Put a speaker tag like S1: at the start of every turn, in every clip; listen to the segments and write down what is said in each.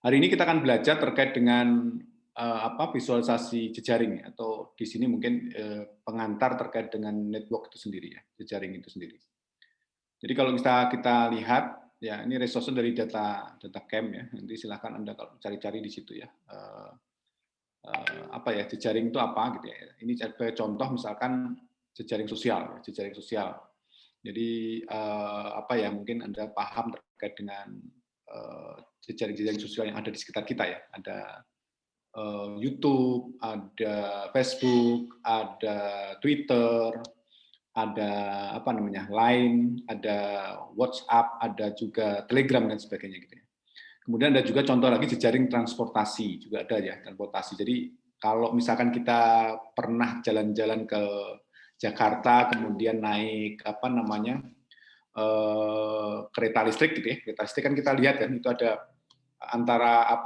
S1: Hari ini kita akan belajar terkait dengan visualisasi jejaring atau di sini mungkin pengantar terkait dengan network itu sendiri ya, jejaring itu sendiri. Jadi kalau kita lihat ya ini resource dari data camp ya, nanti silahkan Anda kalau cari-cari di situ ya. Apa ya jejaring itu apa gitu ya. Ini sebagai contoh misalkan jejaring sosial, ya, jejaring sosial. Jadi apa ya mungkin Anda paham terkait dengan jejaring-jejaring sosial yang ada di sekitar kita ya. Ada YouTube, ada Facebook, ada Twitter, ada apa namanya Line, ada WhatsApp, ada juga Telegram dan sebagainya gitu ya. Kemudian ada juga contoh lagi jejaring transportasi juga ada ya transportasi. Jadi kalau misalkan kita pernah jalan-jalan ke Jakarta kemudian naik apa namanya kereta listrik gitu ya, kereta listrik kan kita lihat kan itu ada antara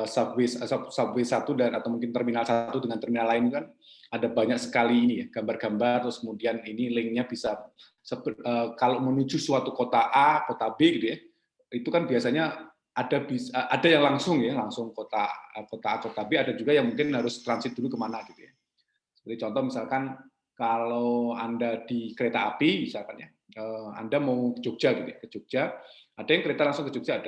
S1: subway satu dan atau mungkin terminal satu dengan terminal lain kan ada banyak sekali ini ya gambar-gambar terus kemudian ini linknya bisa kalau menuju suatu kota A kota B gitu ya itu kan biasanya ada yang langsung kota A kota B ada juga yang mungkin harus transit dulu kemana gitu ya seperti contoh misalkan kalau Anda di kereta api misalkan ya Anda mau ke Jogja gitu ya ke Jogja ada yang kereta langsung ke Jogja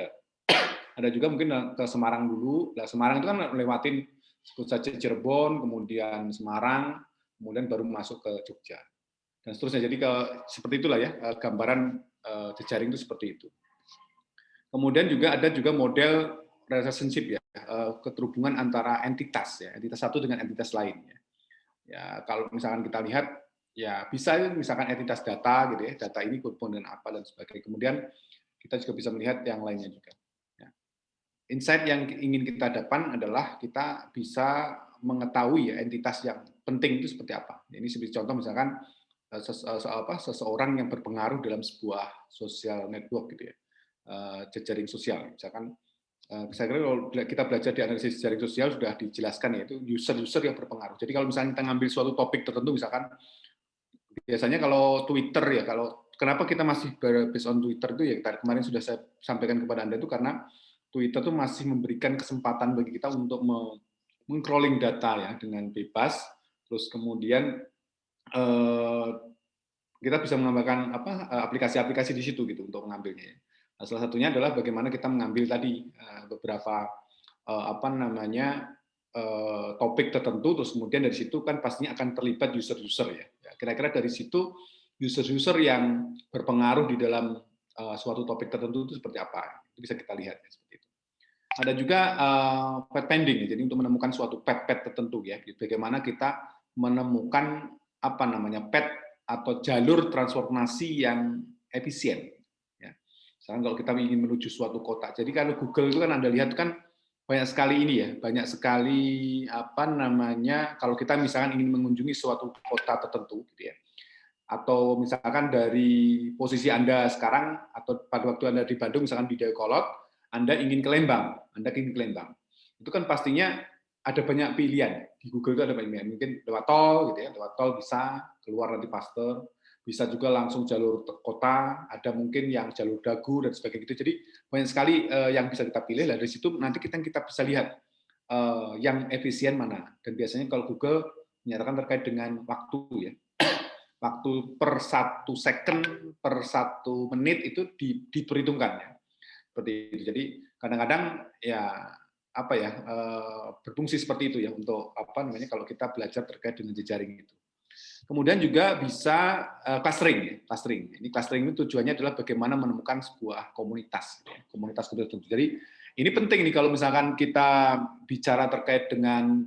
S1: ada juga mungkin ke Semarang dulu. Nah, Semarang itu kan lewatin sebut saja Cirebon, kemudian Semarang, kemudian baru masuk ke Jogja. Dan seterusnya. Jadi seperti itulah ya gambaran jejaring itu seperti itu. Kemudian juga ada juga model relationship ya, keterhubungan antara entitas ya, entitas satu dengan entitas lain ya. Ya, kalau misalkan kita lihat ya bisa misalkan entitas data gitu ya, data ini komponen apa dan sebagainya. Kemudian kita juga bisa melihat yang lainnya juga. Insight yang ingin kita dapat adalah kita bisa mengetahui ya entitas yang penting itu seperti apa. Ini seperti contoh misalkan seseorang yang berpengaruh dalam sebuah social network gitu ya, jejaring sosial. Misalkan saya kira kalau kita belajar di analisis jejaring sosial sudah dijelaskan ya itu user-user yang berpengaruh. Jadi kalau misalnya kita ngambil suatu topik tertentu misalkan biasanya kalau Twitter ya kalau kenapa kita masih based on Twitter itu ya kemarin sudah saya sampaikan kepada Anda itu karena Twitter itu masih memberikan kesempatan bagi kita untuk meng-crawling data ya dengan bebas, terus kemudian kita bisa menambahkan aplikasi-aplikasi di situ gitu untuk mengambilnya. Nah, salah satunya adalah bagaimana kita mengambil tadi beberapa topik tertentu, terus kemudian dari situ kan pastinya akan terlibat user-user ya. Kira-kira dari situ user-user yang berpengaruh di dalam suatu topik tertentu itu seperti apa? Itu bisa kita lihat ya, seperti itu. Ada juga path pending, jadi untuk menemukan suatu path tertentu ya, bagaimana kita menemukan path atau jalur transformasi yang efisien. Ya. Misalkan kalau kita ingin menuju suatu kota, jadi kalau Google itu kan Anda lihat kan banyak sekali ini ya, banyak sekali kalau kita misalkan ingin mengunjungi suatu kota tertentu, gitu ya, atau misalkan dari posisi Anda sekarang atau pada waktu Anda di Bandung misalkan video call Anda ingin ke Lembang, itu kan pastinya ada banyak pilihan di Google itu ada banyak pilihan. Mungkin lewat tol gitu ya, lewat tol bisa keluar nanti Pasteur, bisa juga langsung jalur kota, ada mungkin yang jalur dagu dan sebagainya gitu. Jadi banyak sekali yang bisa kita pilih. Dari situ nanti kita bisa lihat yang efisien mana. Dan biasanya kalau Google menyatakan terkait dengan waktu ya, waktu per 1 second, per 1 menit itu diperhitungkan ya. Seperti itu. Jadi kadang-kadang ya berfungsi seperti itu ya untuk kalau kita belajar terkait dengan jejaring itu. Kemudian juga bisa clustering. Ini clustering itu tujuannya adalah bagaimana menemukan sebuah komunitas, komunitas tertentu. Jadi ini penting nih kalau misalkan kita bicara terkait dengan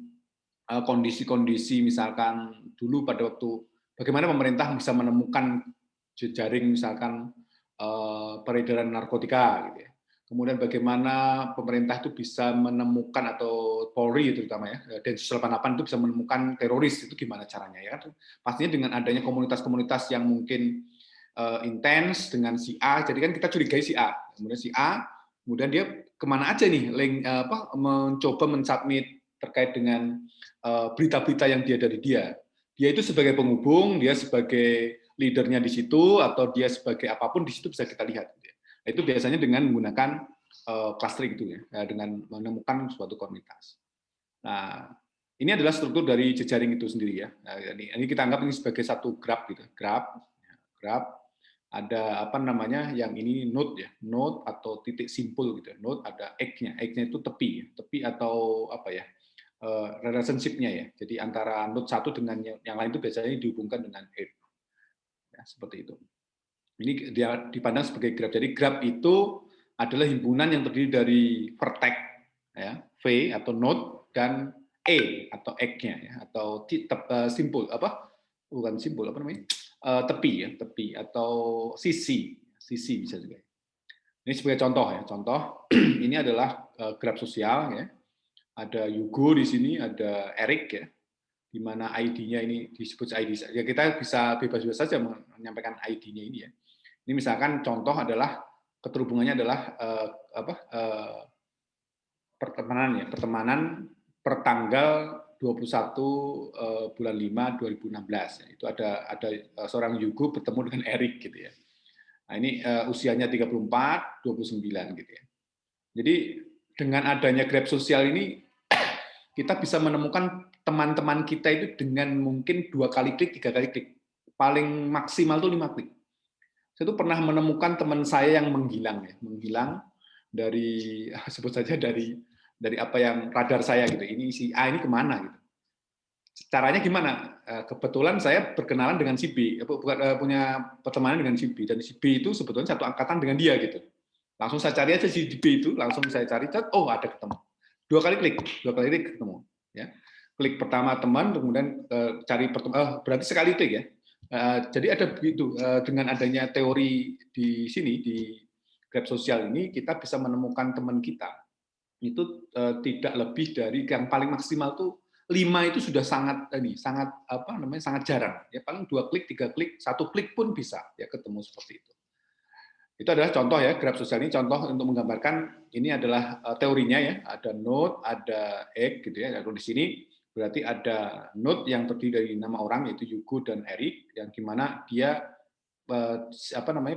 S1: kondisi-kondisi misalkan dulu pada waktu bagaimana pemerintah bisa menemukan jejaring misalkan peredaran narkotika gitu ya. Kemudian bagaimana pemerintah itu bisa menemukan atau Polri terutama ya Densus 88 itu bisa menemukan teroris itu gimana caranya ya kan pastinya dengan adanya komunitas-komunitas yang mungkin intens dengan si A jadi kan kita curigai si A kemudian si A kemudian dia kemana aja nih mencoba mensubmit terkait dengan berita-berita yang dia dari dia itu sebagai penghubung dia sebagai leadernya di situ atau dia sebagai apapun di situ bisa kita lihat. Itu biasanya dengan menggunakan clustering itu ya, dengan menemukan suatu komunitas. Nah, ini adalah struktur dari jejaring itu sendiri ya. Nah, ini kita anggap ini sebagai satu graph gitu. Graph ada apa namanya yang ini node ya, node atau titik simpul gitu. Node ada egg-nya. Egg-nya itu tepi, ya. Tepi atau apa ya? Relationship-nya ya. Jadi antara node satu dengan yang lain itu biasanya dihubungkan dengan egg. Ya, seperti itu. Ini dia dipandang sebagai graph. Jadi graph itu adalah himpunan yang terdiri dari vertex ya, V atau node dan E atau egg-nya ya, atau simpul apa? Bukan simpul apa namanya? Tepi ya, tepi atau sisi bisa juga. Ini sebagai contoh ya, contoh ini adalah graph sosial ya. Ada Yugo di sini, ada Eric ya, di mana ID-nya ini disebut ID. Ya kita bisa bebas-bebas saja menyampaikan ID-nya ini ya. Ini misalkan contoh adalah keterhubungannya adalah pertemanan ya, pertemanan per tanggal 21 bulan 5 2016 ya. Itu ada seorang Yugo bertemu dengan Eric gitu ya. Nah, ini usianya 34, 29 gitu ya. Jadi dengan adanya graph sosial ini kita bisa menemukan teman-teman kita itu dengan mungkin 2 kali klik, 3 kali klik. Paling maksimal tuh 5 klik. Saya tuh pernah menemukan teman saya yang menghilang ya, menghilang dari sebut saja dari apa yang radar saya gitu. Ini si A ini kemana gitu. Caranya gimana? Kebetulan saya berkenalan dengan si B, punya pertemanan dengan si B, dan si B itu sebetulnya satu angkatan dengan dia gitu. Langsung saya cari aja si B itu, langsung saya cari, oh ada ketemu. 2 kali klik ketemu. Ya. Klik pertama teman, kemudian cari berarti sekali klik ya. Jadi ada begitu, dengan adanya teori di sini di graph sosial ini kita bisa menemukan teman kita itu tidak lebih dari yang paling maksimal tuh 5 itu sudah sangat sangat jarang ya, paling 2 klik 3 klik 1 klik pun bisa ya ketemu seperti itu. Itu adalah contoh ya, graph sosial ini contoh untuk menggambarkan ini adalah teorinya ya, ada node, ada egg gitu ya. Kalau di sini berarti ada node yang terdiri dari nama orang yaitu Yugo dan Eric yang gimana dia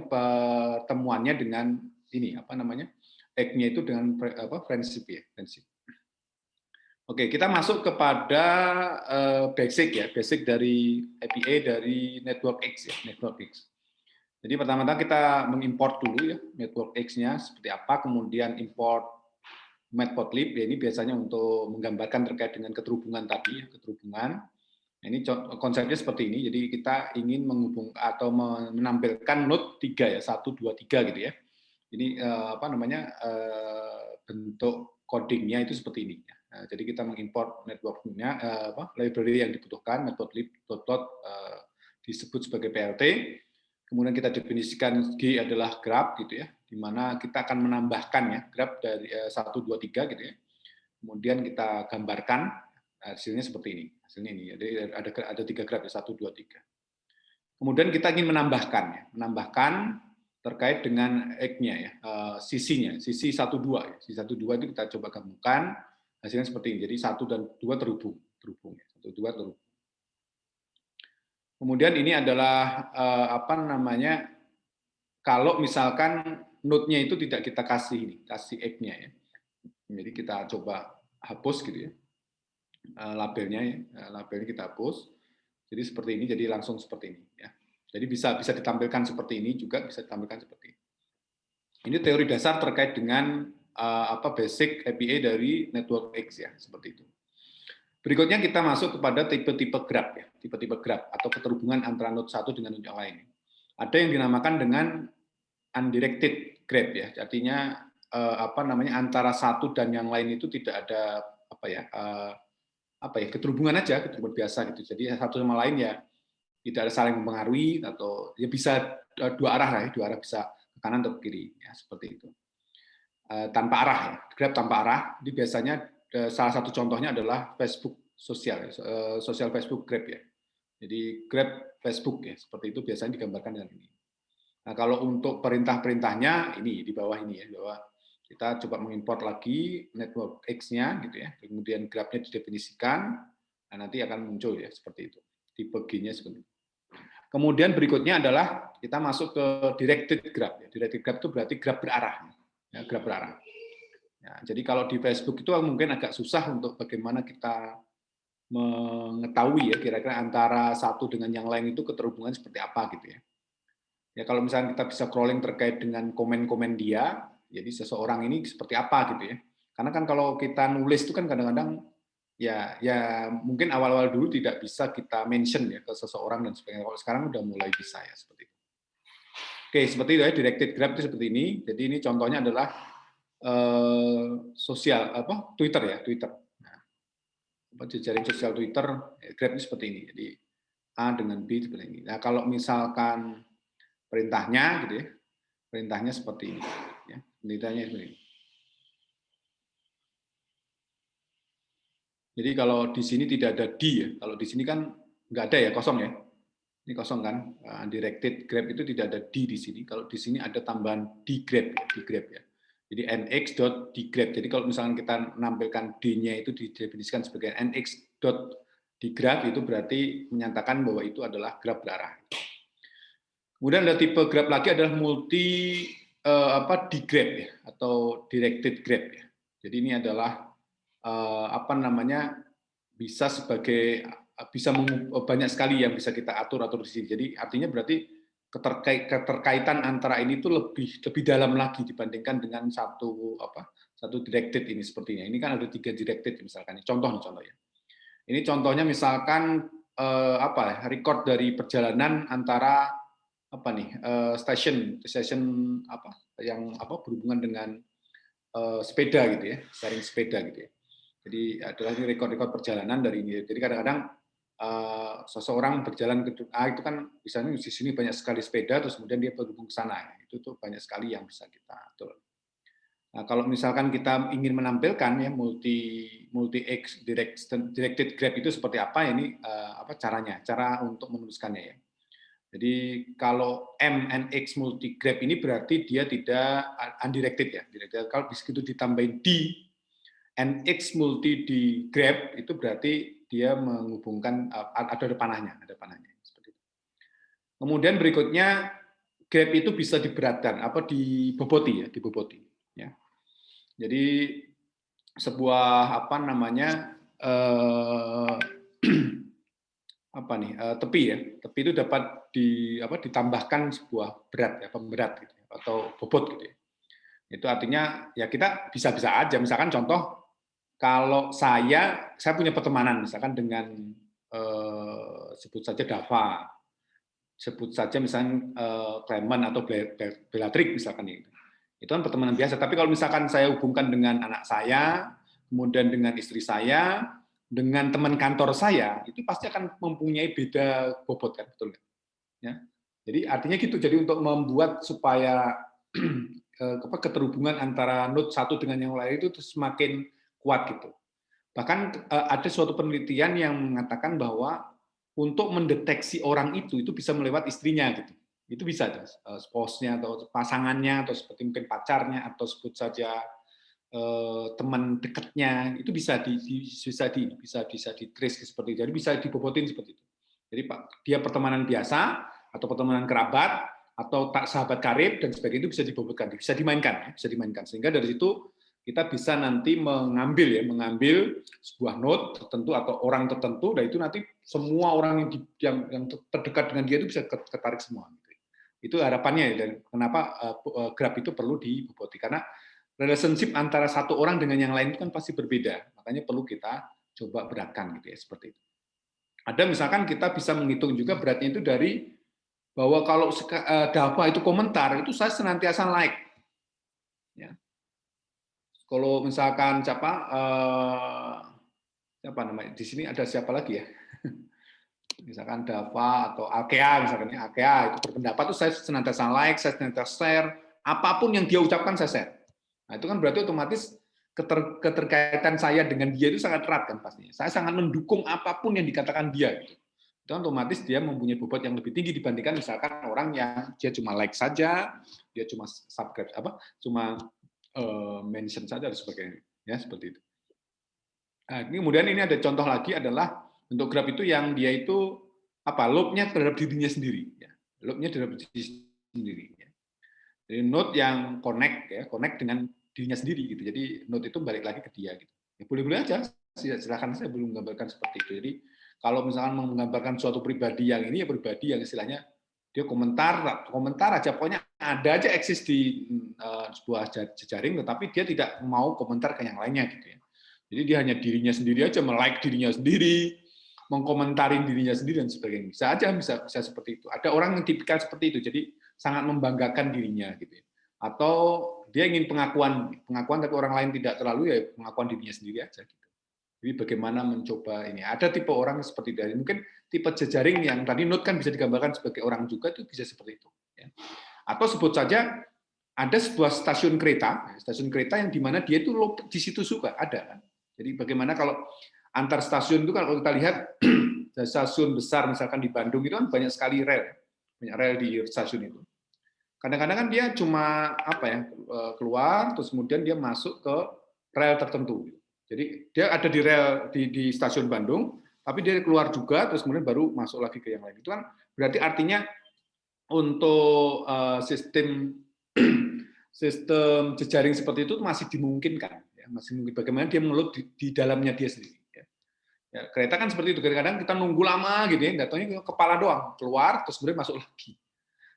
S1: pertemuannya dengan ini egg-nya itu dengan friendship ya, friendship. Oke, kita masuk kepada basic ya, basic dari API dari Network X ya, Network X. Jadi pertama-tama kita mengimport dulu ya Network X-nya seperti apa, kemudian import matplotlib ya, ini biasanya untuk menggambarkan terkait dengan keterhubungan tadi, keterhubungan. Nah, ini konsepnya seperti ini. Jadi kita ingin menghubung atau menampilkan node 3 ya, 1 2 3 gitu ya. Ini bentuk codingnya itu seperti ini. Nah, jadi kita mengimport networknya library yang dibutuhkan, matplotlib disebut sebagai PLT. Kemudian kita definisikan G adalah graph gitu ya, di mana kita akan menambahkan ya graph dari 1 2 3 gitu ya. Kemudian kita gambarkan hasilnya seperti ini. Hasilnya ini. Jadi ada 3 graph ya, 1 2 3. Kemudian kita ingin menambahkan terkait dengan egg-nya ya, sisinya, sisi 1 2 ya. Sisi 1 2 itu kita coba gabungkan, hasilnya seperti ini. Jadi 1 dan 2 terhubung ya. 1 2 terhubung. Kemudian ini adalah kalau misalkan node-nya itu tidak kita kasih egg-nya ya. Jadi kita coba hapus gitu ya. Labelnya kita hapus. Jadi seperti ini, jadi langsung seperti ini ya. Jadi bisa ditampilkan seperti ini juga, bisa ditampilkan seperti ini. Ini teori dasar terkait dengan basic API dari Network X ya, seperti itu. Berikutnya kita masuk kepada tipe-tipe graph ya, tipe-tipe graph atau keterhubungan antara node satu dengan node yang lain. Ada yang dinamakan dengan undirected graph ya, artinya antara satu dan yang lain itu tidak ada keterhubungan aja, keterhubungan biasa gitu. Jadi satu sama lain ya tidak ada saling mempengaruhi atau ya bisa dua arah lah ya, dua arah bisa ke kanan atau ke kiri ya, seperti itu. Tanpa arah ya, graph tanpa arah. Jadi biasanya salah satu contohnya adalah Facebook sosial Facebook graph ya. Jadi graph Facebook ya, seperti itu biasanya digambarkan dengan ini. Nah, kalau untuk perintah-perintahnya ini di bawah ini ya, bahwa kita coba mengimport lagi network X-nya gitu ya, kemudian graph-nya didefinisikan, nah nanti akan muncul ya seperti itu. Tipe G-nya seperti itu. Kemudian berikutnya adalah kita masuk ke directed graph. Directed graph itu berarti graph berarah. Ya, graph berarah. Ya, jadi kalau di Facebook itu mungkin agak susah untuk bagaimana kita mengetahui ya kira-kira antara satu dengan yang lain itu keterhubungan seperti apa gitu ya. Ya kalau misalnya kita bisa crawling terkait dengan komen-komen dia, jadi seseorang ini seperti apa gitu ya. Karena kan kalau kita nulis itu kan kadang-kadang ya mungkin awal-awal dulu tidak bisa kita mention ya ke seseorang dan sebagainya. Kalau sekarang udah mulai bisa ya seperti itu. Oke, seperti itu ya, directed grab itu seperti ini. Jadi ini contohnya adalah sosial apa Twitter ya, Twitter. Nah, jejaring sosial Twitter, grab itu seperti ini. Jadi A dengan B seperti ini. Nah, kalau misalkan perintahnya gitu ya, perintahnya seperti ini. Ya, perintahnya seperti ini. Jadi kalau di sini tidak ada D ya, kalau di sini kan nggak ada ya, kosong ya. Ini kosong kan, undirected grab itu tidak ada D di sini. Kalau di sini ada tambahan dgrab, dgrab ya. Jadi nx.dgrab. Jadi kalau misalkan kita menampilkan D-nya itu didefinisikan sebagai nx.dgrab, itu berarti menyatakan bahwa itu adalah grab berarah. Kemudian ada tipe grab lagi adalah multi dgrab ya, atau directed grab ya. Jadi ini adalah bisa sebagai banyak sekali yang bisa kita atur di sini. Jadi artinya berarti keterkaitan antara ini itu lebih dalam lagi dibandingkan dengan satu directed ini sepertinya. Ini kan ada 3 directed misalkan. Contohnya. Ini contohnya misalkan record dari perjalanan antara stasiun yang berhubungan dengan sepeda gitu ya, sharing sepeda gitu ya. Jadi adalah ini rekod-rekod perjalanan dari ini. Jadi kadang-kadang seseorang berjalan ke A itu kan misalnya di sini banyak sekali sepeda, terus kemudian dia berhubung ke sana. Itu tuh banyak sekali yang bisa kita atur. Nah, kalau misalkan kita ingin menampilkan ya multi X directed grab itu seperti apa ini caranya, cara untuk menuliskannya ya. Jadi kalau M and X multi grab ini berarti dia tidak undirected ya. Kalau begitu ditambahin D NX multi di grab itu berarti dia menghubungkan ada panahnya seperti itu. Kemudian berikutnya grab itu bisa diberatkan diboboti ya. Jadi sebuah tepi ya. Tepi itu dapat ditambahkan sebuah berat ya, pemberat gitu atau bobot gitu ya. Itu artinya ya kita bisa-bisa aja misalkan contoh kalau saya punya pertemanan misalkan dengan sebut saja Dava, sebut saja misalnya Clement atau Bellatrix misalkan itu kan pertemanan biasa. Tapi kalau misalkan saya hubungkan dengan anak saya, kemudian dengan istri saya, dengan teman kantor saya, itu pasti akan mempunyai beda bobot kan, betul nggak? Ya. Jadi artinya gitu. Jadi untuk membuat supaya keterhubungan antara node satu dengan yang lain itu semakin kuat gitu. Bahkan ada suatu penelitian yang mengatakan bahwa untuk mendeteksi orang itu bisa melewat istrinya gitu. Itu bisa spouse-nya atau pasangannya atau seperti mungkin pacarnya atau sebut saja teman dekatnya itu bisa di trace seperti itu. Jadi bisa dibobotin seperti itu. Jadi dia pertemanan biasa atau pertemanan kerabat atau tak sahabat karib dan sebagainya itu bisa dibobotkan, bisa dimainkan sehingga dari situ kita bisa nanti mengambil sebuah node tertentu atau orang tertentu, dan itu nanti semua orang yang terdekat dengan dia itu bisa ketarik semua. Itu harapannya, dan kenapa grab itu perlu diboboti, karena relationship antara satu orang dengan yang lain itu kan pasti berbeda, makanya perlu kita coba beratkan gitu ya, seperti itu. Ada misalkan kita bisa menghitung juga beratnya itu dari bahwa kalau Dava itu komentar itu saya senantiasa like. Ya. Kalau misalkan siapa namanya di sini ada siapa lagi ya? Misalkan Dava atau Akea misalkan Akea itu berpendapat itu saya senantiasa like, saya senantiasa share, apapun yang dia ucapkan saya share. Nah itu kan berarti otomatis keterkaitan saya dengan dia itu sangat erat kan pastinya. Saya sangat mendukung apapun yang dikatakan dia. Gitu. Itu otomatis dia mempunyai bobot yang lebih tinggi dibandingkan misalkan orang yang dia cuma like saja, dia cuma subscribe cuma mention saja dan sebagainya, ya seperti itu. Nah, kemudian ini ada contoh lagi adalah untuk grab itu yang dia itu loop-nya terhadap dirinya sendiri, ya. Loop-nya terhadap diri sendiri. Ya. Jadi node yang connect dengan dirinya sendiri gitu. Jadi note itu balik lagi ke dia gitu. Ya, boleh-boleh aja, silakan, saya belum menggambarkan seperti itu. Jadi kalau misalkan menggambarkan suatu pribadi yang ini ya pribadi yang istilahnya dia komentar aja, pokoknya ada aja eksis di sebuah jejaring, tetapi dia tidak mau komentar ke yang lainnya gitu ya. Jadi dia hanya dirinya sendiri aja, like dirinya sendiri, mengkomentarin dirinya sendiri dan sebagainya. Bisa aja, bisa seperti itu. Ada orang yang tipikal seperti itu, jadi sangat membanggakan dirinya gitu ya. Atau dia ingin pengakuan tapi orang lain tidak terlalu, ya pengakuan dirinya sendiri aja gitu. Jadi bagaimana mencoba ini. Ada tipe orang seperti itu. Mungkin tipe jejaring yang tadi note kan bisa digambarkan sebagai orang juga, itu bisa seperti itu. Ya. Atau sebut saja ada sebuah stasiun kereta yang dimana dia itu di situ suka ada. Jadi bagaimana kalau antar stasiun itu, kalau kita lihat stasiun besar misalkan di Bandung itu kan banyak sekali rel, banyak rel di stasiun itu. Kadang-kadang kan dia cuma keluar terus kemudian dia masuk ke rel tertentu. Jadi dia ada di rel di stasiun Bandung, tapi dia keluar juga terus kemudian baru masuk lagi ke yang lain. Itu kan berarti artinya untuk sistem jejaring seperti itu masih dimungkinkan, ya, masih mungkin bagaimana dia mengelola di dalamnya dia sendiri. Ya, kereta kan seperti itu, kadang-kadang kita nunggu lama gitu ya, datangnya kepala doang, keluar terus kemudian masuk lagi.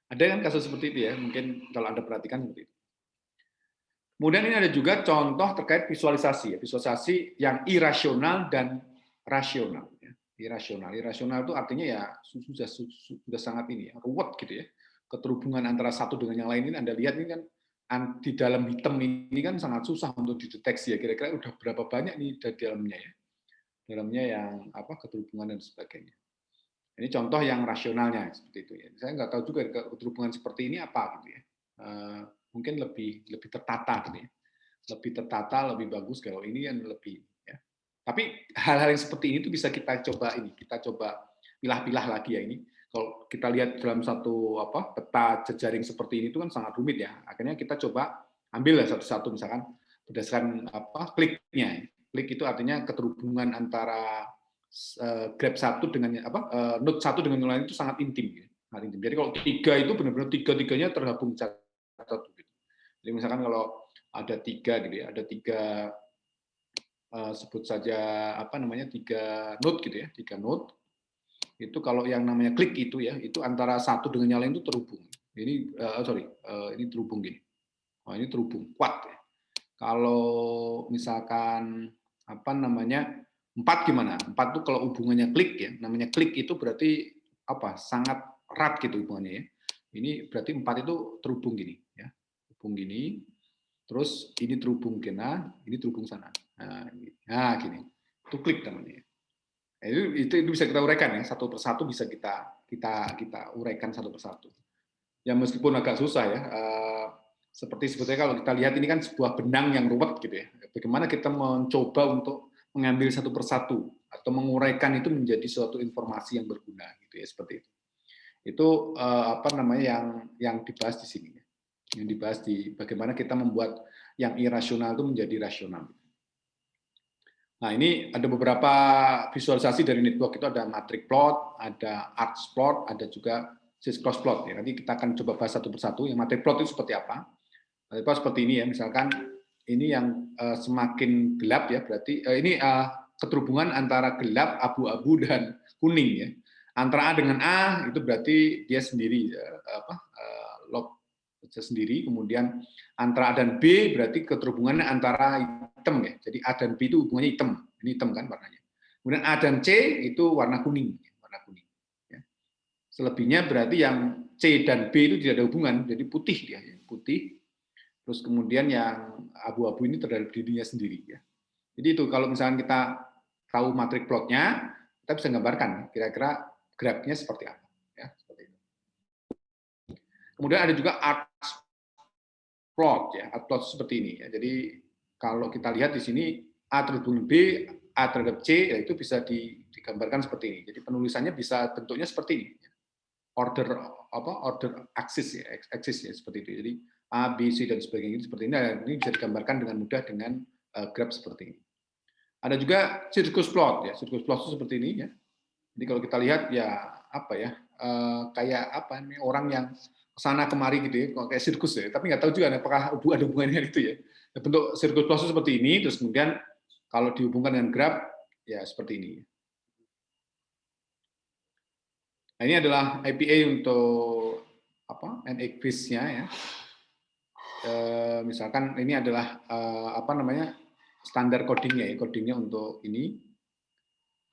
S1: Ada kan kasus seperti itu ya, mungkin kalau Anda perhatikan seperti itu. Kemudian ini ada juga contoh terkait visualisasi, visualisasi yang irasional dan rasional. Irasional itu artinya ya sudah sangat ini ya, ruwet gitu ya. Keterhubungan antara satu dengan yang lain ini Anda lihat ini kan di dalam hitam ini kan sangat susah untuk dideteksi ya. Kira-kira udah berapa banyak nih di dalamnya ya. Dalamnya yang keterhubungan dan sebagainya. Ini contoh yang rasionalnya seperti itu ya. Saya nggak tahu juga keterhubungan seperti ini apa gitu ya. Mungkin lebih tertata gitu ya. Lebih tertata, lebih bagus kalau ini yang lebih ya. Tapi hal-hal yang seperti ini tuh bisa kita coba pilah-pilah lagi ya ini. Kalau kita lihat dalam satu peta jejaring seperti ini itu kan sangat rumit ya. Akhirnya kita coba ambil satu-satu misalkan berdasarkan kliknya. Klik itu artinya keterhubungan antara grab satu dengan node satu dengan yang lain itu sangat intim. Sangat intim. Jadi kalau tiga itu benar-benar tiga-tiganya tergabung satu. Jadi misalkan kalau ada tiga gitu ya, ada tiga sebut saja tiga node gitu ya, tiga node. Itu kalau yang namanya klik itu ya, itu antara satu dengan yang lain itu terhubung. Ini ini terhubung gini. Oh, ini terhubung kuat ya. Kalau misalkan 4 gimana? 4 itu kalau hubungannya klik ya, namanya klik itu berarti sangat erat gitu hubungannya ya. Ini berarti 4 itu terhubung gini ya. Hubung gini. Terus ini terhubung kena, ini terhubung sana. Nah, gini. Itu klik namanya. Itu bisa kita uraikan ya, satu persatu bisa kita uraikan satu persatu. Ya meskipun agak susah ya. Seperti sebetulnya kalau kita lihat ini kan sebuah benang yang ruwet gitu ya. Bagaimana kita mencoba untuk mengambil satu persatu atau menguraikan itu menjadi suatu informasi yang berguna gitu ya, seperti itu. Itu yang dibahas di sini ya. Yang dibahas di bagaimana kita membuat yang irasional itu menjadi rasional. Nah, ini ada beberapa visualisasi dari network, itu ada matrix plot, ada arcs plot, ada juga synchrous plot ya. Nanti kita akan coba bahas satu persatu. Yang matrix plot itu seperti apa? Seperti ini ya, misalkan ini yang semakin gelap ya, berarti ini keterhubungan antara gelap, abu-abu dan kuning ya. Antara A dengan A itu berarti dia sendiri log sendiri, kemudian antara A dan B berarti keterhubungannya antara hitam ya. Jadi A dan B itu hubungannya hitam, ini hitam kan warnanya. Kemudian A dan C itu warna kuning, ya. Selebihnya berarti yang C dan B itu tidak ada hubungan, jadi putih dia, ya. Putih. Terus kemudian yang abu-abu ini terhadap dirinya sendiri ya. Jadi itu kalau misalnya kita tahu matrix plotnya, kita bisa gambarkan kira-kira grafnya seperti apa ya, seperti itu. Kemudian ada juga arcs plot ya, arcs plot seperti ini ya. Jadi kalau kita lihat di sini A terhubung B, A terhadap C, ya itu bisa digambarkan seperti ini. Jadi penulisannya bisa bentuknya seperti ini. Order axis ya, axis ya seperti itu. Jadi A, B, C dan sebagainya seperti ini. Nah, ini bisa digambarkan dengan mudah dengan graf seperti ini. Ada juga circus plot ya. Circus plot itu seperti ini ya. Jadi kalau kita lihat ya kayak orang yang kesana kemari gitu ya, kayak sirkus ya. Tapi nggak tahu juga apakah ada hubungannya itu ya. Bentuk sirkus plus seperti ini, terus kemudian kalau dihubungkan dengan graf, ya seperti ini. Nah, ini adalah API untuk apa? NX-nya ya. Misalkan ini adalah apa namanya standar codingnya ya, codingnya untuk ini.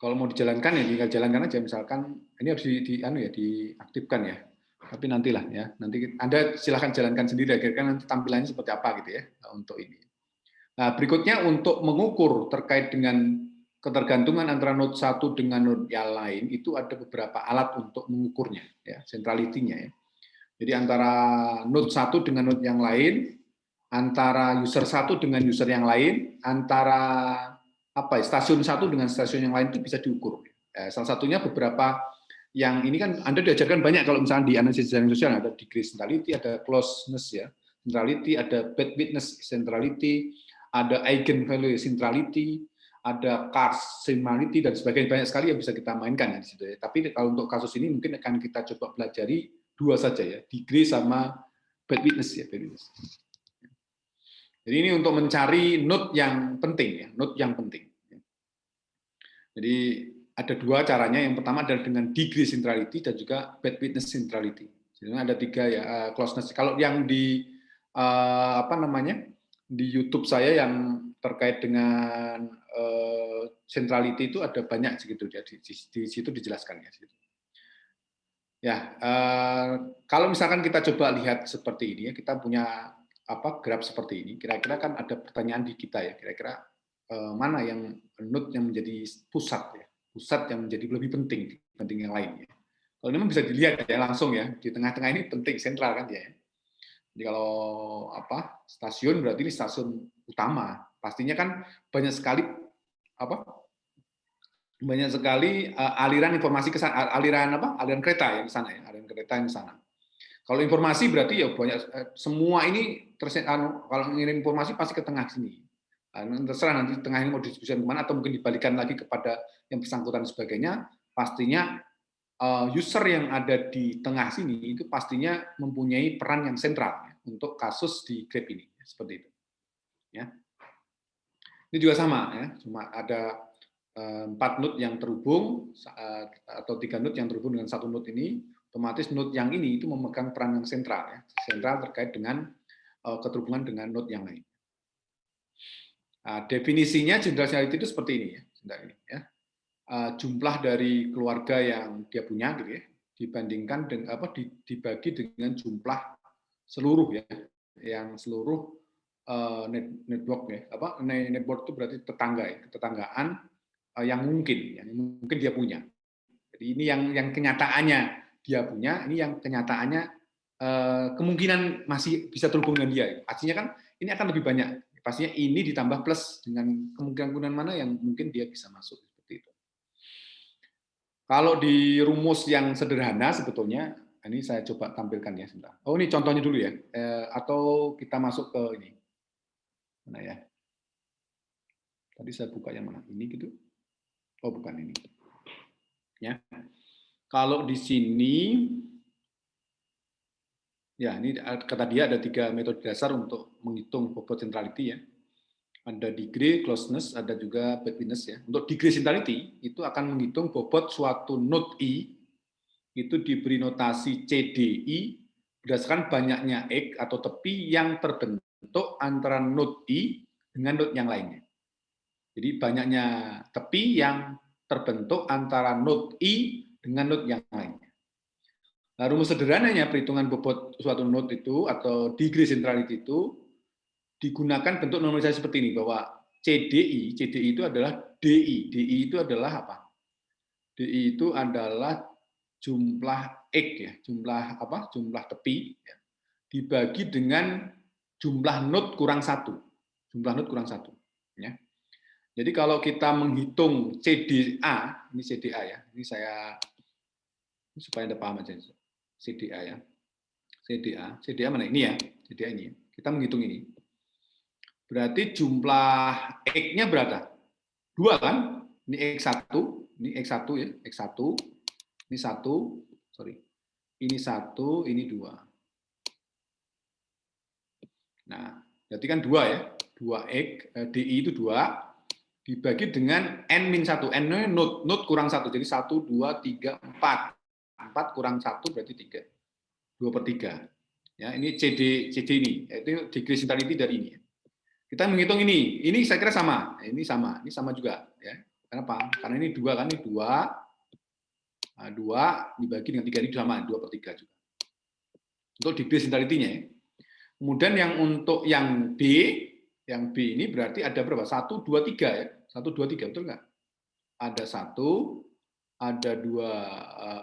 S1: Kalau mau dijalankan ya tinggal jalankan aja. Misalkan ini harus diaktifkan ya. Tapi nantilah ya. Nanti Anda silahkan jalankan sendiri. Kira-kira nanti tampilannya seperti apa gitu ya untuk ini. Nah, berikutnya untuk mengukur terkait dengan ketergantungan antara node satu dengan node yang lain, itu ada beberapa alat untuk mengukurnya, ya, centrality-nya. Ya. Jadi antara node satu dengan node yang lain, antara user satu dengan user yang lain, antara stasiun satu dengan stasiun yang lain itu bisa diukur. Salah satunya beberapa yang ini kan Anda diajarkan banyak kalau misalnya di analisis jaringan sosial, ada degree centrality, ada closeness ya, centrality, ada bandwidth centrality, ada eigenvalue centrality, ada cars centrality dan sebagainya, banyak sekali yang bisa kita mainkan ya di situ ya. Tapi kalau untuk kasus ini mungkin akan kita coba pelajari dua saja ya, degree sama bandwidth ya, bandwidth. Jadi ini untuk mencari node yang penting ya, node yang penting. Jadi ada dua caranya. Yang pertama adalah dengan degree centrality dan juga bandwidth centrality. Jadi ada tiga ya, closeness. Kalau yang di apa namanya di YouTube saya yang terkait dengan centrality itu ada banyak segitu ya, di situ dijelaskan ya. Ya, kalau misalkan kita coba lihat seperti ini ya, kita punya graf seperti ini. Kira-kira kan ada pertanyaan di kita ya. Kira-kira mana yang node yang menjadi pusat ya, pusat yang menjadi lebih penting dibanding yang lain ya. Kalau ini bisa dilihat ya langsung ya, di tengah-tengah ini penting sentral kan ya. Jadi kalau stasiun berarti ini stasiun utama. Pastinya kan banyak sekali aliran informasi ke sana, aliran kereta yang ke sana ya, aliran kereta yang ke sana. Kalau informasi berarti ya banyak, semua ini kalau mengirim informasi pasti ke tengah sini. Terserah nanti tengah ini mau didistribusikan kemana atau mungkin dibalikan lagi kepada yang bersangkutan dan sebagainya. Pastinya user yang ada di tengah sini itu pastinya mempunyai peran yang sentral ya, untuk kasus di grab ini seperti itu. Ya. Ini juga sama ya, cuma ada 4 node yang terhubung atau 3 node yang terhubung dengan satu node ini, otomatis node yang ini itu memegang peran yang sentral ya, sentral terkait dengan keterhubungan dengan node yang lain. Nah, definisinya generality itu seperti ini ya. Jumlah dari keluarga yang dia punya gitu ya, dibandingkan dengan dibagi dengan jumlah seluruh ya, yang seluruh network ya, network itu berarti tetangga ya, tetanggaan yang mungkin dia punya. Jadi ini yang kenyataannya dia punya, ini yang kenyataannya kemungkinan masih bisa terhubung dengan dia. Artinya kan ini akan lebih banyak. Pastinya ini ditambah plus dengan kemungkinan mana yang mungkin dia bisa masuk seperti itu. Kalau di rumus yang sederhana sebetulnya, ini saya coba tampilkan ya sebentar. Oh ini contohnya dulu ya, atau kita masuk ke ini. Mana ya? Tadi saya buka yang mana? Ini gitu? Oh bukan ini. Ya. Kalau di sini, ya ini kata dia ada 3 metode dasar untuk menghitung bobot centrality ya. Ada degree, closeness, ada juga bandwidth ya. Untuk degree centrality itu akan menghitung bobot suatu node I itu diberi notasi CDI berdasarkan banyaknya X atau tepi yang terbentuk antara node I dengan node yang lainnya. Jadi banyaknya tepi yang terbentuk antara node I dengan node yang lainnya. Nah, rumus sederhananya perhitungan bobot suatu node itu atau degree centrality itu digunakan bentuk normalisasi seperti ini, bahwa CDI itu adalah DI itu adalah apa? DI itu adalah jumlah X ya, jumlah tepi ya, dibagi dengan jumlah node kurang 1. Jumlah node kurang 1 ya. Jadi kalau kita menghitung CDA, ini CDA ya. Ini saya supaya Anda paham aja. CDA ya. CDA mana ini ya? CDA ini. Kita menghitung ini. Berarti jumlah X-nya berapa? 2 kan? Ini X1, ini X1 ya, X1. Ini 1, sorry. Ini 1, ini 2. Nah, berarti kan 2 ya. 2X, DI itu 2, dibagi dengan N-1. N-nya node kurang 1. Jadi 1, 2, 3, 4. 4 kurang 1 berarti 3. 2/3. Ya, ini CD ini. Itu degree centrality dari ini. Kita menghitung ini. Ini saya kira sama. Ini sama juga. Ya. Kenapa? Karena ini 2 kan, ini 2. Nah, 2 dibagi dengan 3 ini sama, 2/3 juga. Untuk degree centrality-nya. Kemudian yang untuk yang B ini berarti ada berapa? 1, 2, 3 ya. 1, 2, 3, betul nggak? Ada 1, ada 2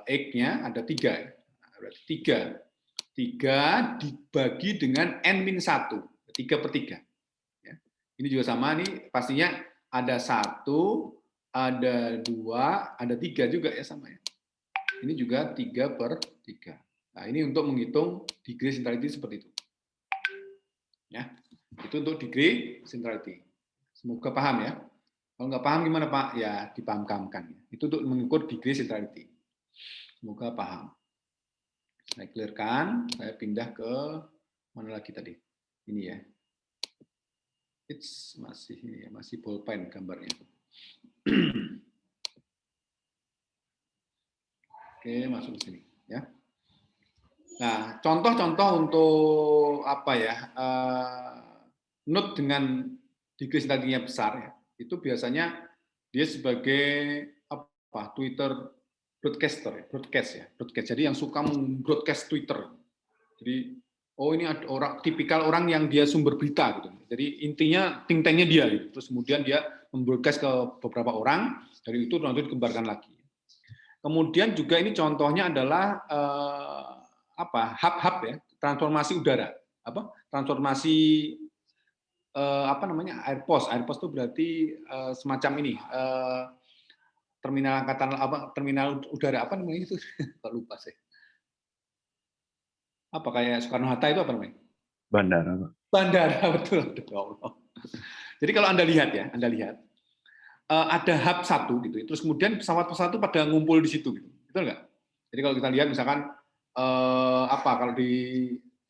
S1: X-nya, ada 3. Nah, berarti 3. 3 dibagi dengan N-1, 3/3. Ya. Ini juga sama, nih pastinya ada 1, ada 2, ada 3 juga ya sama ya. Ini juga 3/3. Nah, ini untuk menghitung degree centrality seperti itu. Ya, itu untuk degree centrality. Semoga paham ya. Kalau nggak paham gimana Pak? Ya dipahamkan. Itu untuk mengukur degree centrality. Semoga paham. Saya clearkan. Saya pindah ke mana lagi tadi? Ini ya. It's masih bolpen gambarnya. Oke, masuk ke sini ya. Nah, contoh-contoh untuk apa ya? Node dengan degree centrality-nya besar ya. Itu biasanya dia sebagai apa? Twitter broadcaster ya, broadcast. Jadi yang suka broadcast Twitter. Jadi ini ada tipikal orang yang dia sumber berita gitu. Jadi intinya think tank-nya dia gitu. Terus kemudian dia membroadcast ke beberapa orang, dari itu nanti dikembarkan lagi. Kemudian juga ini contohnya adalah hub ya, transformasi udara. Transformasi airpost itu berarti semacam ini terminal angkatan terminal udara apa namanya itu kok lupa saya kayak Soekarno Hatta itu apa namanya bandara betul Allah. Jadi kalau Anda lihat ada hub 1 gitu terus kemudian pesawat-pesawat itu pada ngumpul di situ gitu betul nggak? Jadi kalau kita lihat misalkan kalau di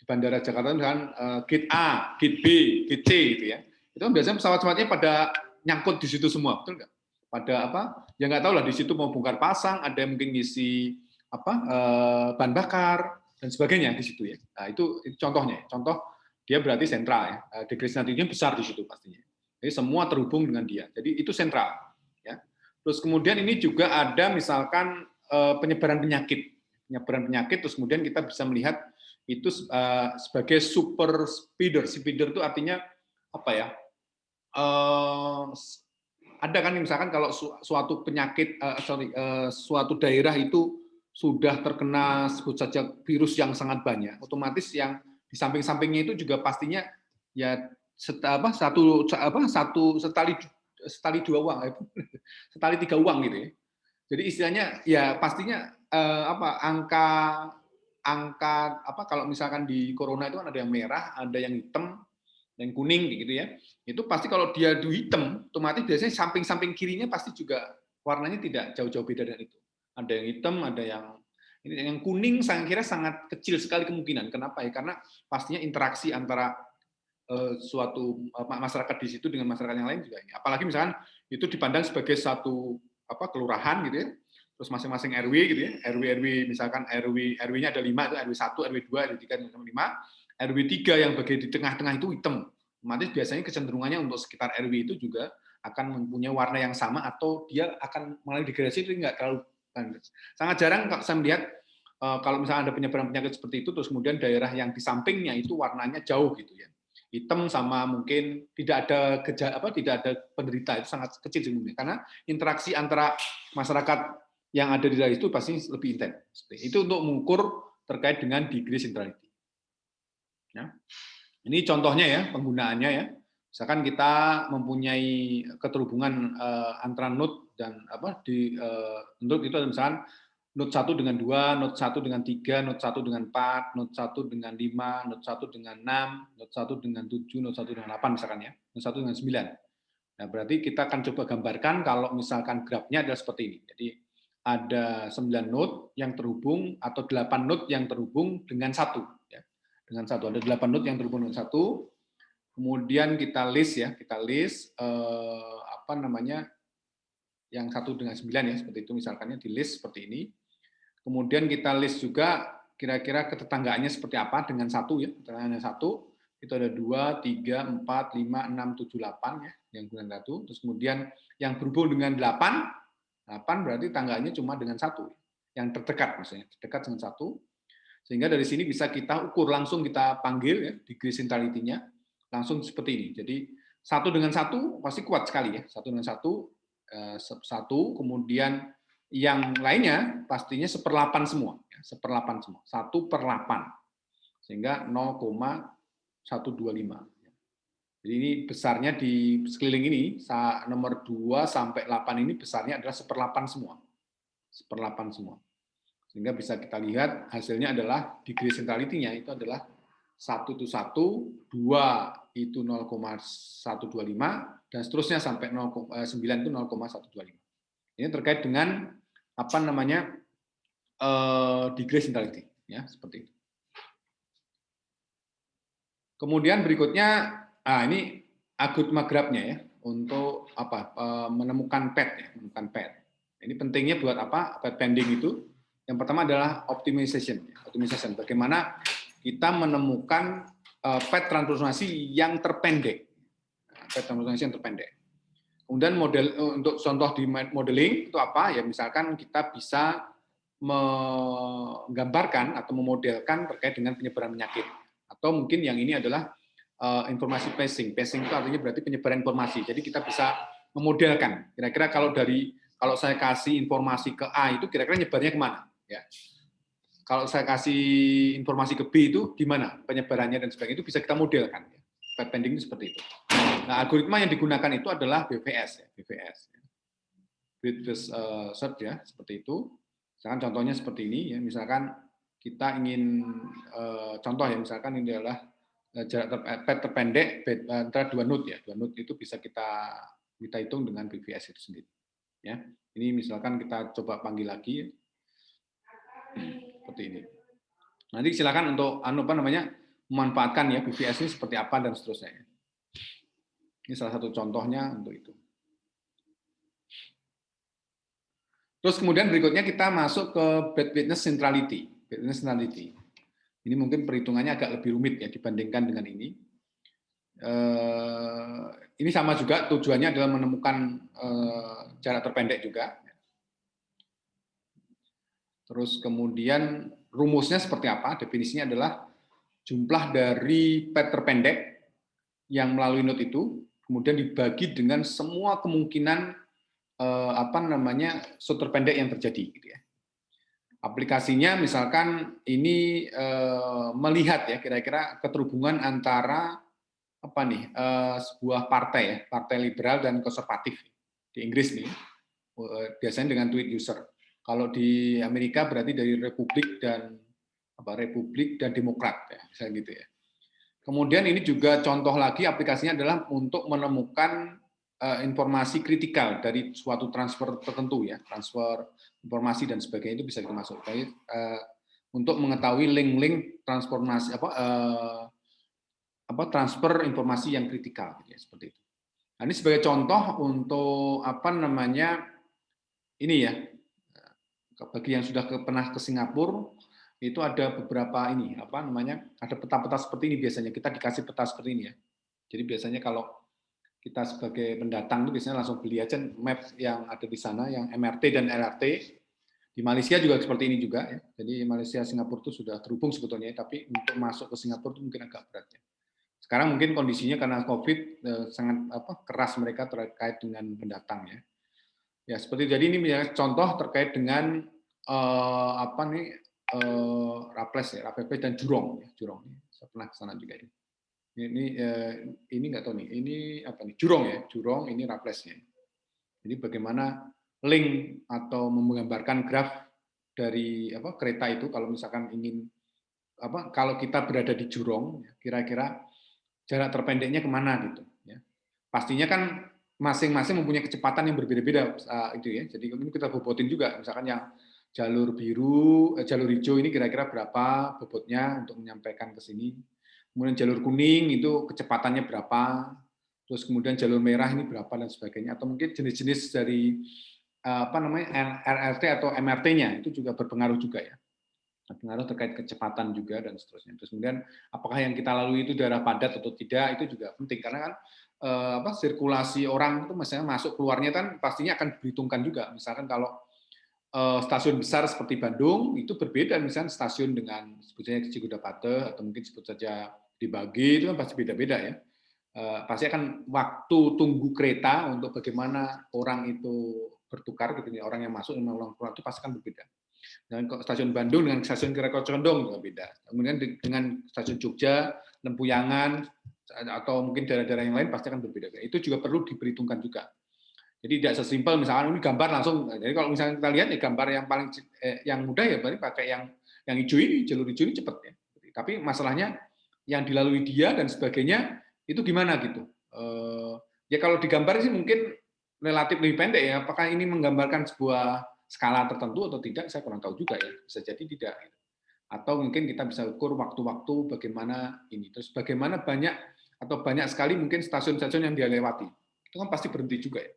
S1: Bandara Jakarta misalkan gate A, gate B, gate C gitu ya. Itu kan biasanya pesawat-pesawatnya pada nyangkut di situ semua, betul nggak? Pada ya nggak tahu lah di situ mau bongkar pasang, ada yang mungkin ngisi bahan bakar dan sebagainya di situ ya. Nah, itu contohnya. Contoh dia berarti sentral ya. Degree centrality-nya besar di situ pastinya. Jadi semua terhubung dengan dia. Jadi itu sentral ya. Terus kemudian ini juga ada misalkan penyebaran penyakit terus kemudian kita bisa melihat itu sebagai super speeder. Speeder itu artinya apa ya? Ada kan misalkan kalau suatu penyakit suatu daerah itu sudah terkena sebut saja virus yang sangat banyak, otomatis yang di samping-sampingnya itu juga pastinya ya satu setali dua uang, setali tiga uang gitu ya. Jadi istilahnya ya pastinya angka kalau misalkan di corona itu kan ada yang merah, ada yang hitam, yang kuning gitu ya. Itu pasti kalau dia di hitam, otomatis biasanya samping-samping kirinya pasti juga warnanya tidak jauh-jauh beda dengan itu. Ada yang hitam, ada yang kuning saya kira sangat kecil sekali kemungkinan. Kenapa ya? Karena pastinya interaksi antara suatu masyarakat di situ dengan masyarakat yang lain juga ini. Apalagi misalkan itu dipandang sebagai satu kelurahan gitu ya. Terus masing-masing RW gitu ya. RW misalkan RW-nya ada 5 itu RW 1, RW 2, RW 3 dan 5. RW 3 yang bagian di tengah-tengah itu hitam. Otomatis biasanya kecenderungannya untuk sekitar RW itu juga akan mempunyai warna yang sama atau dia akan mulai degradasi itu enggak terlalu sangat jarang saya melihat kalau misalnya ada penyebaran penyakit seperti itu terus kemudian daerah yang di sampingnya itu warnanya jauh gitu ya. Hitam sama mungkin tidak ada tidak ada penderita itu sangat kecil sebenarnya karena interaksi antara masyarakat yang ada di daerah itu pasti lebih intens. Itu untuk mengukur terkait dengan degree centrality. Ya. Ini contohnya ya penggunaannya ya. Misalkan kita mempunyai keterhubungan antara node dan node itu misalkan node 1 dengan 2, node 1 dengan 3, node 1 dengan 4, node 1 dengan 5, node 1 dengan 6, node 1 dengan 7, node 1 dengan 8 misalkan ya. Node 1 dengan 9. Nah, berarti kita akan coba gambarkan kalau misalkan grafnya adalah seperti ini. Jadi ada 9 node yang terhubung atau 8 node yang terhubung dengan 1 ya. Dengan 1 ada 8 node yang terhubung dengan 1. Kemudian kita list ya, apa namanya yang 1 dengan 9 ya, seperti itu misalkannya di list seperti ini. Kemudian kita list juga kira-kira ketetanggaannya seperti apa dengan 1 ya, ketetanggaannya 1 itu ada 2, 3, 4, 5, 6, 7, 8 ya, yang dengan 1. Terus kemudian yang berhubung dengan 8 berarti tanggaannya cuma dengan 1. Yang terdekat maksudnya, terdekat dengan 1. Sehingga dari sini bisa kita ukur, langsung kita panggil ya, degree centrality-nya, langsung seperti ini. Jadi 1 dengan 1 pasti kuat sekali ya, 1 dengan 1, 1, kemudian yang lainnya pastinya 1/8 semua, 1/8 semua, 1/8, sehingga 0,125. Jadi ini besarnya di sekeliling ini, nomor 2 sampai 8 ini besarnya adalah 1/8 semua. 1/8 semua. Sehingga bisa kita lihat hasilnya adalah degree centrality-nya itu adalah 1 itu 1, 2 itu 0,125, dan seterusnya sampai 9 itu 0,125. Ini terkait dengan apa namanya degree centrality, ya seperti itu. Kemudian berikutnya, ini algoritma graph-nya ya untuk apa menemukan path ya, menemukan path. Ini pentingnya buat apa? Path pending itu. Yang pertama adalah optimization. Bagaimana kita menemukan path transformasi yang terpendek. Path transformasi yang terpendek. Kemudian untuk contoh di modeling itu apa? Ya misalkan kita bisa menggambarkan atau memodelkan terkait dengan penyebaran penyakit. Atau mungkin yang ini adalah informasi passing. Passing itu artinya berarti penyebaran informasi. Jadi kita bisa memodelkan. Kira-kira kalau saya kasih informasi ke A itu kira-kira nyebarnya kemana? Ya. Kalau saya kasih informasi ke B itu gimana penyebarannya dan sebagainya, itu bisa kita modelkan. Path pending itu seperti itu. Nah, algoritma yang digunakan itu adalah BVS, ya, BVS. Breadth first search ya, seperti itu. Misalkan contohnya seperti ini ya, misalkan kita ingin contoh ya, misalkan ini adalah jarak path terpendek antara 2 node ya. 2 node itu bisa kita hitung dengan BVS itu sendiri. Ya. Ini misalkan kita coba panggil lagi ya. Seperti ini. Nanti silakan untuk memanfaatkan ya BVS ini seperti apa dan seterusnya. Ini salah satu contohnya untuk itu. Terus kemudian berikutnya kita masuk ke bad witness centrality. Bad witness centrality. Ini mungkin perhitungannya agak lebih rumit ya dibandingkan dengan ini. Ini sama juga, tujuannya adalah menemukan jarak terpendek juga. Terus kemudian rumusnya seperti apa? Definisinya adalah jumlah dari path terpendek yang melalui node itu, kemudian dibagi dengan semua kemungkinan short terpendek yang terjadi. Gitu ya. Aplikasinya misalkan ini melihat ya kira-kira keterhubungan antara sebuah partai ya, partai liberal dan konservatif di Inggris nih, biasanya dengan tweet user. Kalau di Amerika berarti dari Republik dan Demokrat ya, misalnya gitu ya. Kemudian ini juga contoh lagi aplikasinya adalah untuk menemukan informasi kritikal dari suatu transfer tertentu ya, transfer informasi dan sebagainya itu bisa kita masuk. Untuk mengetahui link-link transformasi transfer informasi yang kritikal gitu ya, seperti itu. Nah, ini sebagai contoh untuk ini ya, bagi yang sudah pernah ke Singapura itu ada beberapa ada peta-peta seperti ini biasanya, kita dikasih peta seperti ini ya. Jadi biasanya kalau kita sebagai pendatang itu biasanya langsung beli aja map yang ada di sana, yang MRT dan LRT. Di Malaysia juga seperti ini juga ya. Jadi Malaysia Singapura itu sudah terhubung sebetulnya, tapi untuk masuk ke Singapura itu mungkin agak berat ya. Sekarang mungkin kondisinya karena COVID sangat keras mereka terkait dengan pendatang ya. Ya seperti jadi ini contoh terkait dengan Raples ya, Raples dan Jurong ya, Jurong. Saya pernah ke sana juga ini. Ini nggak tahu nih, ini apa nih? Jurong ya, Jurong ini Raplesnya. Jadi bagaimana link atau menggambarkan graf dari kereta itu kalau misalkan ingin kalau kita berada di Jurong, kira-kira jarak terpendeknya kemana gitu ya. Pastinya kan masing-masing mempunyai kecepatan yang berbeda-beda itu ya. Jadi ini kita bobotin juga, misalkan yang jalur biru, jalur hijau ini kira-kira berapa bobotnya untuk menyampaikan ke sini. Kemudian jalur kuning itu kecepatannya berapa, terus kemudian jalur merah ini berapa dan sebagainya, atau mungkin jenis-jenis dari apa namanya RRT atau MRT-nya itu juga berpengaruh juga ya. Berpengaruh terkait kecepatan juga dan seterusnya. Terus kemudian apakah yang kita lalui itu daerah padat atau tidak itu juga penting karena kan sirkulasi orang itu misalnya masuk keluarnya kan pastinya akan diperhitungkan juga. Misalkan kalau stasiun besar seperti Bandung itu berbeda misalnya stasiun dengan sebutnya Cigudapate atau mungkin sebut saja di Bagi itu kan pasti beda-beda ya. Pasti akan waktu tunggu kereta untuk bagaimana orang itu bertukar gitu ya, orang yang masuk dan orang keluar itu pasti akan berbeda. Dan stasiun Bandung dengan stasiun Krakatau Condong juga beda. Kemudian dengan stasiun Jogja, Lempuyangan atau mungkin daerah-daerah yang lain pasti akan berbeda. Itu juga perlu diperhitungkan juga. Jadi tidak sesimpel misalkan ini gambar langsung. Jadi kalau misalnya kita lihat nih gambar yang paling yang mudah ya berarti pakai yang hijau ini, jalur hijau ini cepat ya. Tapi masalahnya yang dilalui dia dan sebagainya itu gimana gitu. Ya kalau digambar sih mungkin relatif lebih pendek ya. Apakah ini menggambarkan sebuah skala tertentu atau tidak? Saya kurang tahu juga ya. Bisa jadi tidak. Atau mungkin kita bisa ukur waktu-waktu bagaimana ini. Terus bagaimana banyak sekali mungkin stasiun-stasiun yang dia lewati. Itu kan pasti berhenti juga ya.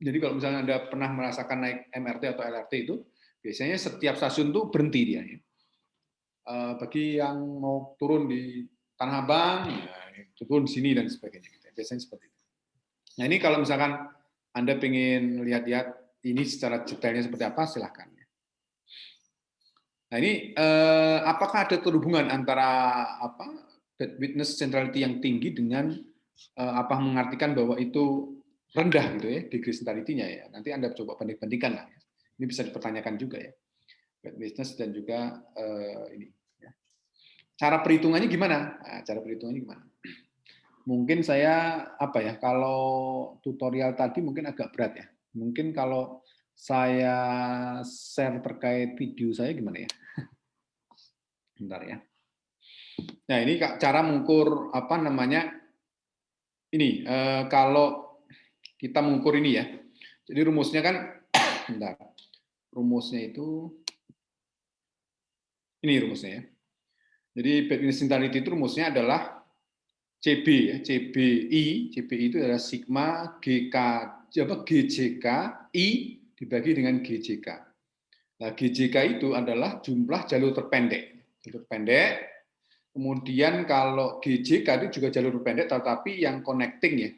S1: Jadi kalau misalnya Anda pernah merasakan naik MRT atau LRT itu, biasanya setiap stasiun tuh berhenti dia. Bagi yang mau turun di Tanah Abang, ya, turun di sini dan sebagainya. Biasanya seperti itu. Nah ini kalau misalkan Anda ingin lihat-lihat ini secara detailnya seperti apa, silahkan. Nah ini apakah ada terhubungan antara bad witness centrality yang tinggi dengan apa mengartikan bahwa itu rendah gitu ya degree centrality-nya ya. Nanti Anda coba banding-bandingkan lah. Ya. Ini bisa dipertanyakan juga ya. Bad witness dan juga ini. Ya. Cara perhitungannya gimana? Nah, cara perhitungannya gimana? Mungkin saya kalau tutorial tadi mungkin agak berat ya. Mungkin kalau saya share terkait video saya gimana ya? Bentar ya. Nah ini cara mengukur apa namanya ini kalau kita mengukur ini ya. Jadi rumusnya kan, bentar, rumusnya itu ini rumusnya ya. Jadi bad witness centrality itu rumusnya adalah CB ya, CBI itu adalah sigma GK GJK I dibagi dengan GJK. Nah, GJK itu adalah jumlah jalur terpendek. Jalur pendek. Kemudian kalau GJK itu juga jalur pendek, tetapi yang connecting ya,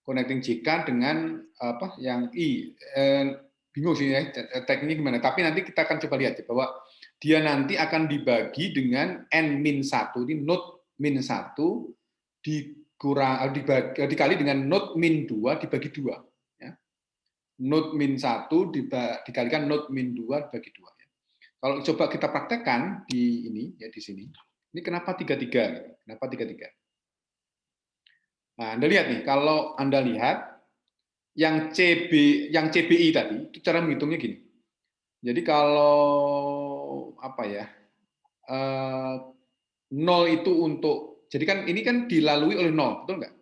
S1: connecting JK dengan yang I. Bingung sih ya, tekniknya gimana. Tapi nanti kita akan coba lihat ya, bahwa dia nanti akan dibagi dengan N-1, ini node -1 dikali dengan node -2 dibagi 2. Node -1 dikalikan node -2 dibagi 2. Kalau coba kita praktekkan di ini ya di sini. Ini kenapa 33? Kenapa 33? Nah, Anda lihat nih, kalau Anda lihat yang CBI tadi itu cara menghitungnya gini. Jadi kalau nol itu untuk jadi kan ini kan dilalui oleh nol, betul nggak?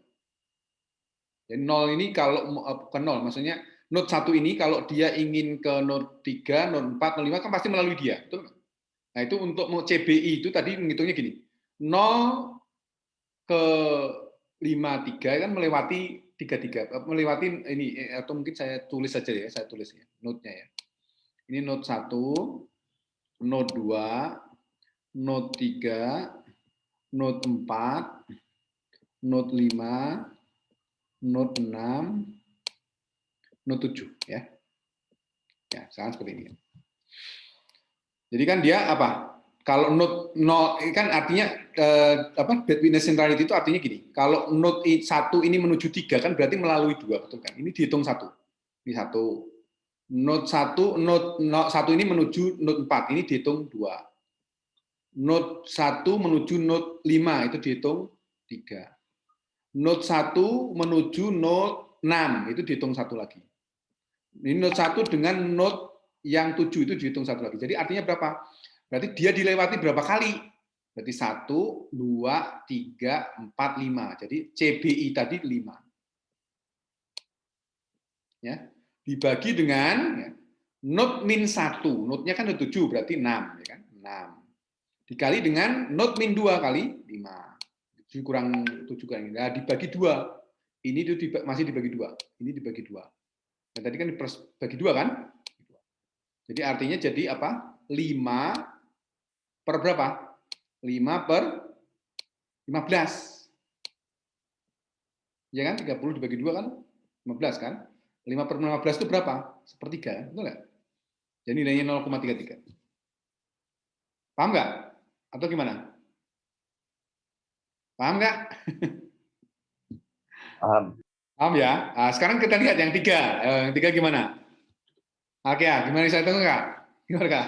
S1: Jadi nol ini kalau bukan nol, maksudnya node 1 ini kalau dia ingin ke node 3, node 4, node 5 kan pasti melalui dia, betul nggak? Nah, itu untuk CBI itu tadi menghitungnya gini. 0 ke 53 kan melewati 33, melewati ini atau mungkin saya tulis saja ya, saya tulis ya, node-nya ya. Ini node 1, node 2, node 3, node 4, node 5, node 6, node 7 ya. Ya, sangat seperti ini. Jadi kan dia apa? Kalau node 0 kan artinya bad witness centrality itu artinya gini. Kalau node 1 ini menuju 3 kan berarti melalui 2, betul kan? Ini dihitung 1. Ini 1. Node 1 ini menuju node 4, ini dihitung 2. Node 1 menuju node 5 itu dihitung 3. Node 1 menuju node 6 itu dihitung 1 lagi. Ini node 1 dengan node yang 7 itu dihitung 1 lagi. Jadi artinya berapa? Berarti dia dilewati berapa kali? Berarti 1, 2, 3, 4, 5. Jadi CBI tadi 5. Ya. Dibagi dengan node -1. Node-nya kan 7 berarti 6 ya kan? 6. dikali dengan node min 2 kali 5. 7 kurang 7 kali. Nah, dibagi 2. Ini masih dibagi 2. Ini dibagi 2. Nah, tadi kan dibagi 2 kan? Jadi artinya jadi apa? 5 per berapa? 5 per 15. Ya kan? 30 dibagi 2 kan? 15 kan? 5 per 15 itu berapa? Sepertiga, betul nggak? Jadi nilainya 0,33. Paham nggak? Atau gimana? Paham nggak?
S2: Paham.
S1: Paham ya? Nah, sekarang kita lihat yang 3. Yang 3 gimana? Oke ya, gimana saya tunggu Kak? Gimana Kak?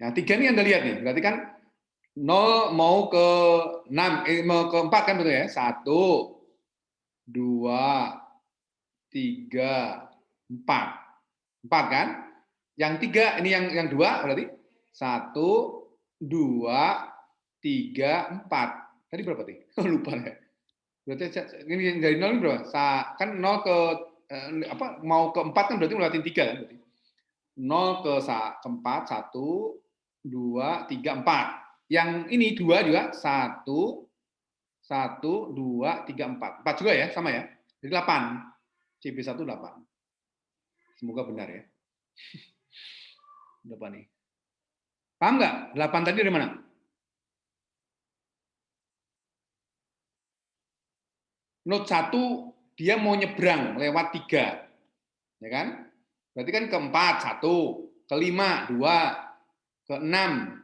S1: Yang 3 ini Anda lihat nih, berarti kan 0 mau ke 6, mau ke 4 kan betul ya? 1, 2, 3, 4. 4 kan? Yang 3 ini yang 2 berarti 1, 2, 3, 4. Tadi berapa tadi? Lupa ya. Berarti ini dari 0 ini berapa? Kan 0 ke mau ke 4 kan berarti ngelewatin 3 kan berarti. 0 ke 4 1, 2, 3, 4. Yang ini 2 juga 1, 1, 2, 3, 4. 4 juga ya, sama ya. Jadi 8. CB1 8. Semoga benar ya. Berapa nih? Paham nggak? 8 tadi dari mana? Node 1 dia mau nyebrang lewat 3. Ya kan? Berarti kan ke 4 1, ke 5 2, ke 6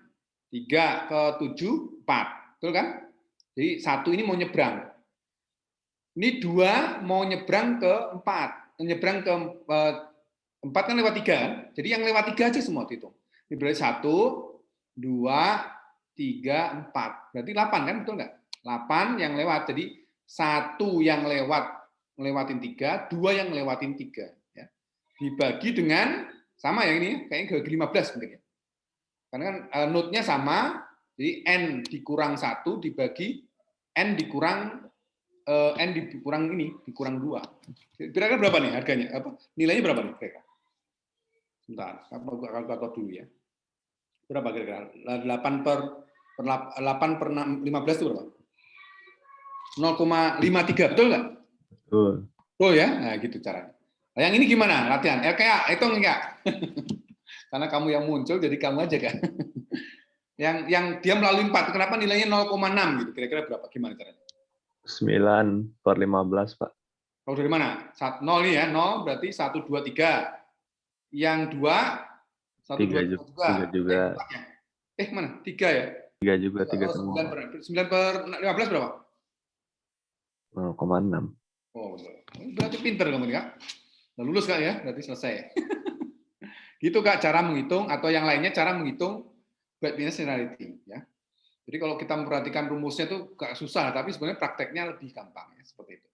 S1: 3, ke 7 4. Betul kan? Jadi 1 ini mau nyebrang. Ini 2 mau nyebrang ke 4. Nyebrang ke 4 kan lewat 3 kan? Jadi yang lewat 3 aja semua itu. Ini berarti 1, 2, 3, 4. Berarti 8 kan? Betul nggak? 8 yang lewat. Jadi 1 yang ngelewatin 3, 2 yang ngelewatin 3. Ya. Dibagi dengan, sama ya ini, kayaknya ke 15 mungkin ya. Karena kan node-nya sama, jadi N dikurang 1 dibagi N dikurang dikurang 2. Kira-kira berapa nih harganya? Nilainya berapa nih kira-kira? Sebentar, aku kalkulator dulu ya. Berapa kira-kira? 8 per 15 itu berapa? 0,53, betul nggak?
S2: Betul.
S1: Oh ya, nah gitu caranya. Nah, yang ini gimana latihan? Kayak hitung enggak? Karena kamu yang muncul, jadi kamu aja kan. yang dia melalui 4, kenapa nilainya 0,6 gitu? Kira-kira berapa? Gimana caranya?
S2: 9 per 15, Pak.
S1: Kalau dari mana? 0 ini ya, 0 berarti 1, 2, 3. Yang 2, 1, 2, 3 juga.
S2: 3 juga.
S1: Mana? 3 ya?
S2: 3 juga, 3 semua.
S1: 9 per 15 berapa?
S2: 0,6.
S1: Oh, berarti pinter kamu nih, Kak. Udah lulus Kak ya, berarti selesai. Gitu Kak, cara menghitung, atau yang lainnya cara menghitung bad business seniority. Ya. Jadi kalau kita memperhatikan rumusnya itu gak susah, tapi sebenarnya prakteknya lebih gampang. Ya, seperti itu.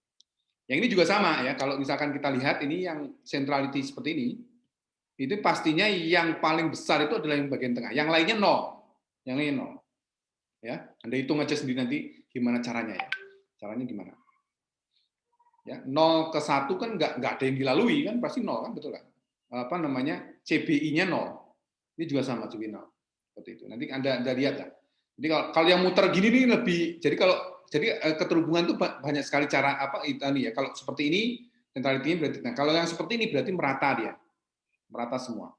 S1: Yang ini juga sama ya, kalau misalkan kita lihat ini yang centrality seperti ini, itu pastinya yang paling besar itu adalah yang bagian tengah. Yang lainnya 0. Yang lainnya 0. Ya, Anda hitung aja sendiri nanti gimana caranya ya. Caranya gimana? Ya, 0 ke 1 kan nggak ada yang dilalui kan, pasti 0 kan, betul kan? Apa namanya? CBI-nya 0. Ini juga sama CBI 0. Seperti itu. Nanti Anda lihat lah. Jadi kalau yang muter gini nih lebih, jadi keterhubungan itu banyak sekali cara apa itu nih ya. Kalau seperti ini centrality-nya berarti, nah kalau yang seperti ini berarti merata dia. Merata semua.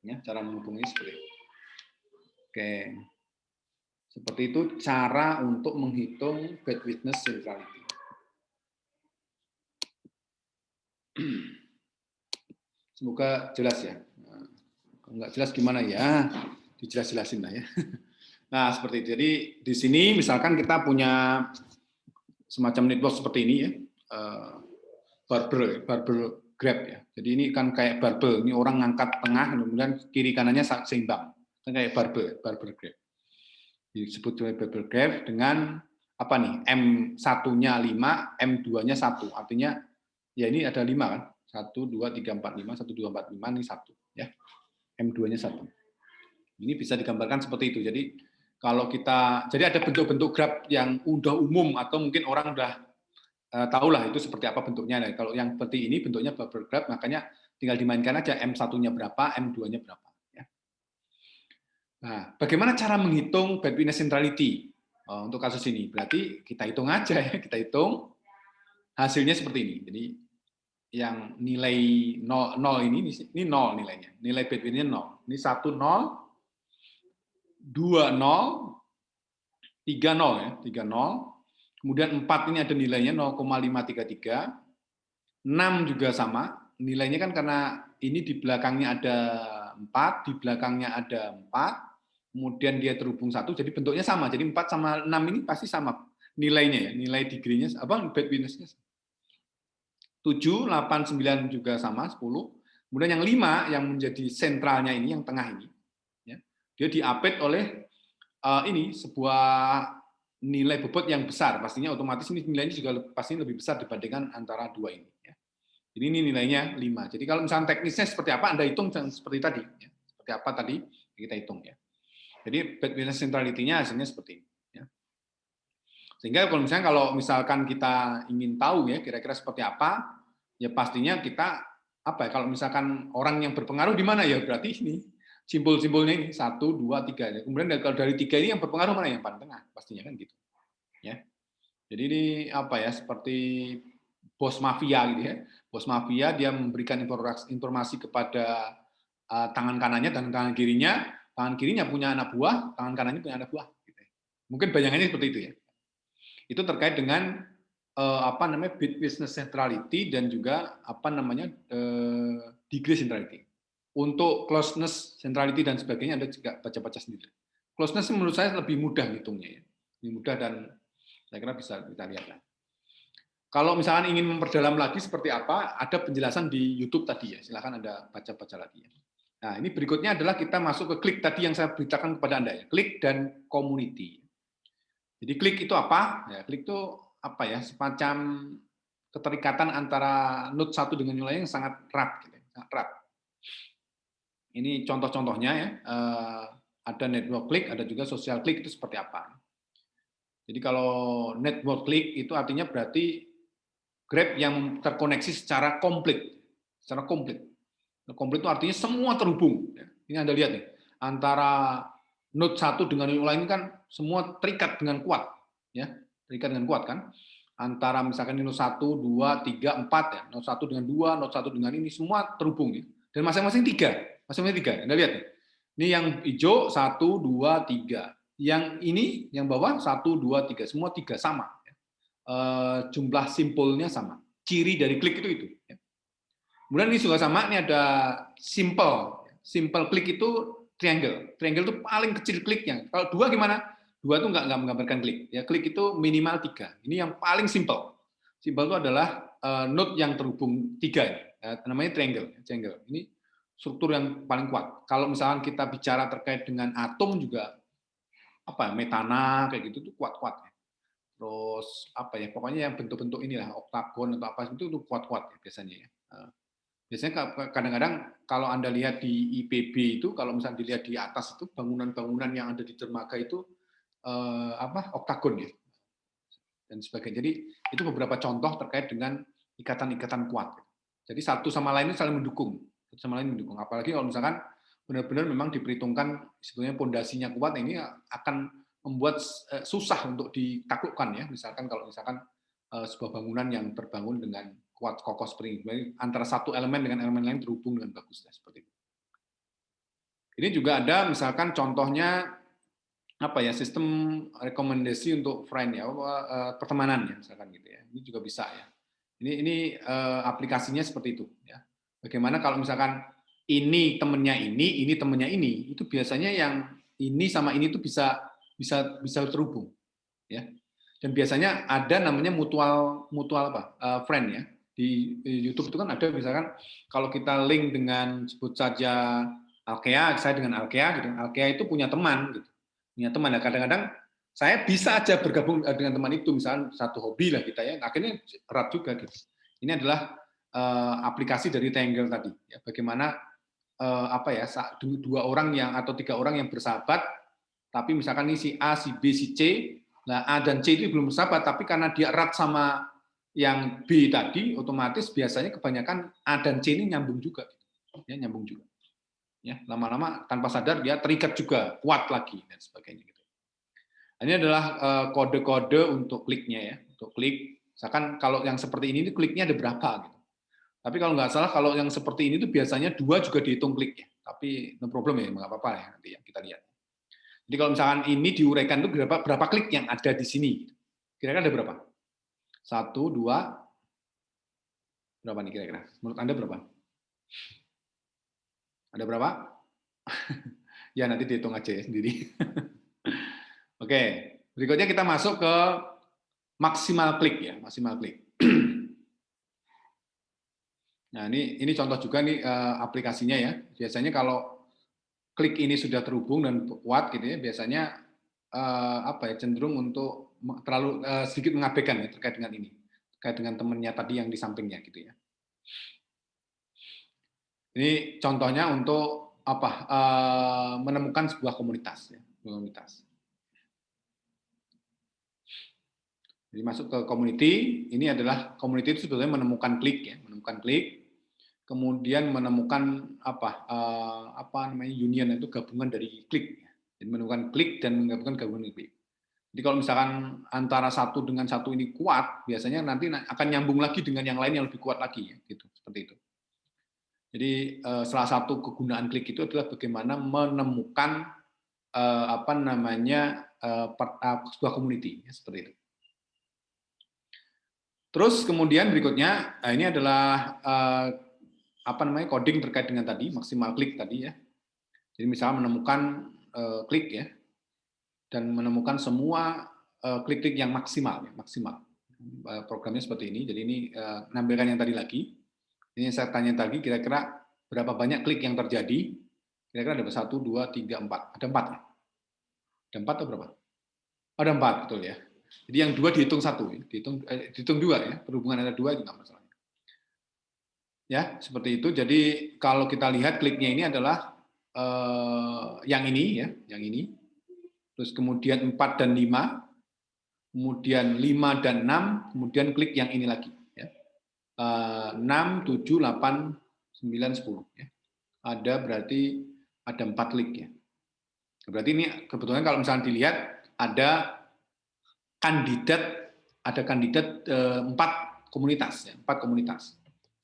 S1: Ya, cara menghubungi seperti itu. Oke. Seperti itu cara untuk menghitung bad witness centrality. Semoga jelas ya. Kalau nggak jelas gimana ya? Dijelas-jelasin lah ya. Nah, seperti itu. Jadi di sini misalkan kita punya semacam network seperti ini ya. Barbel grab ya. Jadi ini kan kayak barbel. Ini orang ngangkat tengah, kemudian kiri kanannya seimbang. Kan kayak barbel grab. Disebut barbel grab dengan apa nih? M1-nya 5, M2-nya 1. Artinya ya ini ada 5 kan? 1, 2, 3, 4, 5, 1, 2, 4, 5, ini 1 ya. M2-nya 1. Ini bisa digambarkan seperti itu. Jadi kalau kita, jadi ada bentuk-bentuk graf yang udah umum atau mungkin orang udah tahulah itu seperti apa bentuknya. Nah, kalau yang seperti ini bentuknya bubble graph, makanya tinggal dimainkan aja M1-nya berapa, M2-nya berapa. Ya. Nah, bagaimana cara menghitung bad witness centrality untuk kasus ini? Berarti kita hitung aja ya, kita hitung hasilnya seperti ini. Jadi yang nilai 0 ini 0 nilainya. Nilai bad witness-nya 0. Ini 1 0, 2 0, 3 0 ya, 3 0. Kemudian 4 ini ada nilainya 0,533. 6 juga sama. Nilainya kan karena ini di belakangnya ada 4, di belakangnya ada 4, kemudian dia terhubung 1, jadi bentuknya sama. Jadi 4 sama 6 ini pasti sama nilainya ya, nilai degree-nya apa bad witness-nya. 7, 8, 9 juga sama 10. Kemudian yang 5 yang menjadi sentralnya ini yang tengah ini ya, dia diapit oleh ini sebuah nilai bobot yang besar, pastinya otomatis ini nilainya juga pasti lebih besar dibandingkan antara dua ini ya. Jadi ini nilainya 5. Jadi kalau misalnya teknisnya seperti apa, Anda hitung seperti tadi. Ya. Seperti apa tadi, kita hitung. Ya. Jadi bad witness centrality-nya hasilnya seperti ini. Ya. Sehingga kalau misalkan kita ingin tahu ya kira-kira seperti apa, ya pastinya kita apa ya, kalau misalkan orang yang berpengaruh di mana ya berarti ini simbol-simbolnya ini 1, 2, 3. Kemudian kalau dari 3 ini yang berpengaruh mana yang paling tengah, pastinya kan gitu. Ya. Jadi ini apa ya, seperti bos mafia gitu ya. Bos mafia dia memberikan informasi kepada tangan kanannya dan tangan kirinya punya anak buah, tangan kanannya punya anak buah. Gitu ya. Mungkin bayangannya seperti itu ya. Itu terkait dengan apa namanya bad business centrality dan juga apa namanya degree centrality. Untuk closeness centrality dan sebagainya Anda juga baca-baca sendiri. Closeness menurut saya lebih mudah ngitungnya ya. Lebih mudah dan saya kira bisa kita lihat lah. Kalau misalkan ingin memperdalam lagi seperti apa, ada penjelasan di YouTube tadi ya. Silakan Anda baca-baca lagi ya. Nah, ini berikutnya adalah kita masuk ke klik tadi yang saya beritakan kepada Anda ya. Klik dan community. Jadi klik itu apa? Ya, klik itu apa ya? Semacam keterikatan antara node satu dengan yang lain yang sangat erat gitu, sangat erat. Ini contoh-contohnya ya. Ada network klik, ada juga social klik, itu seperti apa. Jadi kalau network klik itu artinya berarti Grab yang terkoneksi secara komplit. Secara komplit. Komplit itu artinya semua terhubung. Ini Anda lihat nih, antara node satu dengan yang lain kan semua terikat dengan kuat. Ya, terikat dengan kuat kan. Antara misalkan node 1, 2, 3, 4 ya. Node 1 dengan 2, node 1 dengan ini semua terhubung ya. Dan masing-masing 3. Masing-masing 3. Anda lihat nih. Ini yang hijau 1, 2, 3. Yang ini yang bawah 1, 2, 3. Semua 3 sama. Jumlah simpulnya sama. Ciri dari klik itu. Kemudian ini juga sama, ini ada simple. Simple klik itu triangle. Triangle itu paling kecil kliknya. Kalau 2 gimana? 2 itu nggak menggambarkan klik. Ya, klik itu minimal 3. Ini yang paling simple. Simple itu adalah node yang terhubung 3. Namanya triangle. Ini struktur yang paling kuat. Kalau misalkan kita bicara terkait dengan atom juga, apa metana kayak gitu tuh kuat-kuat. Terus apa ya, pokoknya yang bentuk-bentuk inilah oktagon atau apa itu kuat-kuat ya, biasanya ya. Biasanya kadang-kadang kalau Anda lihat di IPB itu, kalau misalnya dilihat di atas itu bangunan-bangunan yang ada di dermaga itu oktagon ya dan sebagainya. Jadi itu beberapa contoh terkait dengan ikatan-ikatan kuat. Jadi satu sama lain saling mendukung, Apalagi kalau misalkan benar-benar memang diperhitungkan sebetulnya pondasinya kuat, ini akan membuat susah untuk ditaklukkan ya. Misalkan sebuah bangunan yang terbangun dengan kuat kokoh seperti ini, antara satu elemen dengan elemen lain terhubung dengan bagus seperti itu. Ini juga ada misalkan contohnya apa ya, sistem rekomendasi untuk friend ya, pertemanan ya misalkan gitu ya. Ini juga bisa ya. Ini aplikasinya seperti itu ya. Bagaimana kalau misalkan ini temennya ini temennya ini, itu biasanya yang ini sama ini itu bisa terhubung ya. Dan biasanya ada namanya mutual friend ya. Di YouTube itu kan ada misalkan kalau kita link dengan sebut saja Alkea, saya dengan Alkea gitu. Alkea itu punya teman gitu. Punya teman. Nah, kadang-kadang saya bisa aja bergabung dengan teman itu, misalnya satu hobi lah kita ya. Akhirnya erat juga gitu. Ini adalah aplikasi dari Triangle tadi ya. Bagaimana dua orang atau 3 orang yang bersahabat, tapi misalkan ini si A, si B, si C. Nah, A dan C itu belum bersahabat, tapi karena dia erat sama yang B tadi, otomatis biasanya kebanyakan A dan C ini nyambung juga. Ya, nyambung juga. Ya, lama-lama tanpa sadar dia terikat juga, kuat lagi dan sebagainya. Gitu. Ini adalah kode-kode untuk kliknya ya, untuk klik. Misalkan kalau yang seperti ini kliknya ada berapa gitu. Tapi kalau nggak salah kalau yang seperti ini tuh biasanya 2 juga dihitung kliknya. Tapi no problem ya, nggak apa-apa ya nanti ya kita lihat. Jadi kalau misalkan ini diuraikan itu berapa klik yang ada di sini? Kira-kira ada berapa? 1, 2, berapa nih kira-kira? Menurut Anda berapa? Ada berapa? Ya nanti dihitung aja ya sendiri. Oke, berikutnya kita masuk ke maksimal klik ya, maksimal klik. Nah ini contoh juga nih aplikasinya ya. Biasanya kalau klik ini sudah terhubung dan kuat gitu ya, biasanya apa ya cenderung untuk terlalu sedikit mengabaikan ya terkait dengan ini, terkait dengan temannya tadi yang di sampingnya gitu ya. Ini contohnya untuk apa menemukan sebuah komunitas ya, komunitas. Jadi masuk ke community, ini adalah community itu sebetulnya menemukan klik ya, menemukan klik, kemudian menemukan apa namanya union itu gabungan dari klik. Jadi menemukan klik dan menggabungkan gabungan klik. Jadi kalau misalkan antara satu dengan satu ini kuat, biasanya nanti akan nyambung lagi dengan yang lain yang lebih kuat lagi ya, gitu seperti itu. Jadi salah satu kegunaan klik itu adalah bagaimana menemukan apa namanya sebuah community ya, seperti itu. Terus kemudian berikutnya, ini adalah apa namanya coding terkait dengan tadi maksimal klik tadi ya. Jadi misalnya menemukan klik ya, dan menemukan semua klik-klik yang maksimal, ya, maksimal. Programnya seperti ini. Jadi ini menampilkan yang tadi lagi. Ini saya tanya tadi kira-kira berapa banyak klik yang terjadi? Kira-kira ada 1, 2, 3, 4. Ada 4 ya? Ada 4 atau berapa? Ada 4 betul ya. Jadi yang 2 dihitung 1, ya. dihitung 2 ya. Perhubungan ada 2 itu nggak masalah. Ya, seperti itu. Jadi kalau kita lihat kliknya ini adalah yang ini ya, yang ini. Terus kemudian 4 dan 5, kemudian 5 dan 6, kemudian klik yang ini lagi ya. 6, 7, 8, 9, 10 ya. Ada berarti ada 4 klik ya. Berarti ini kebetulan kalau misalnya dilihat ada kandidat 4 komunitas ya, 4 komunitas.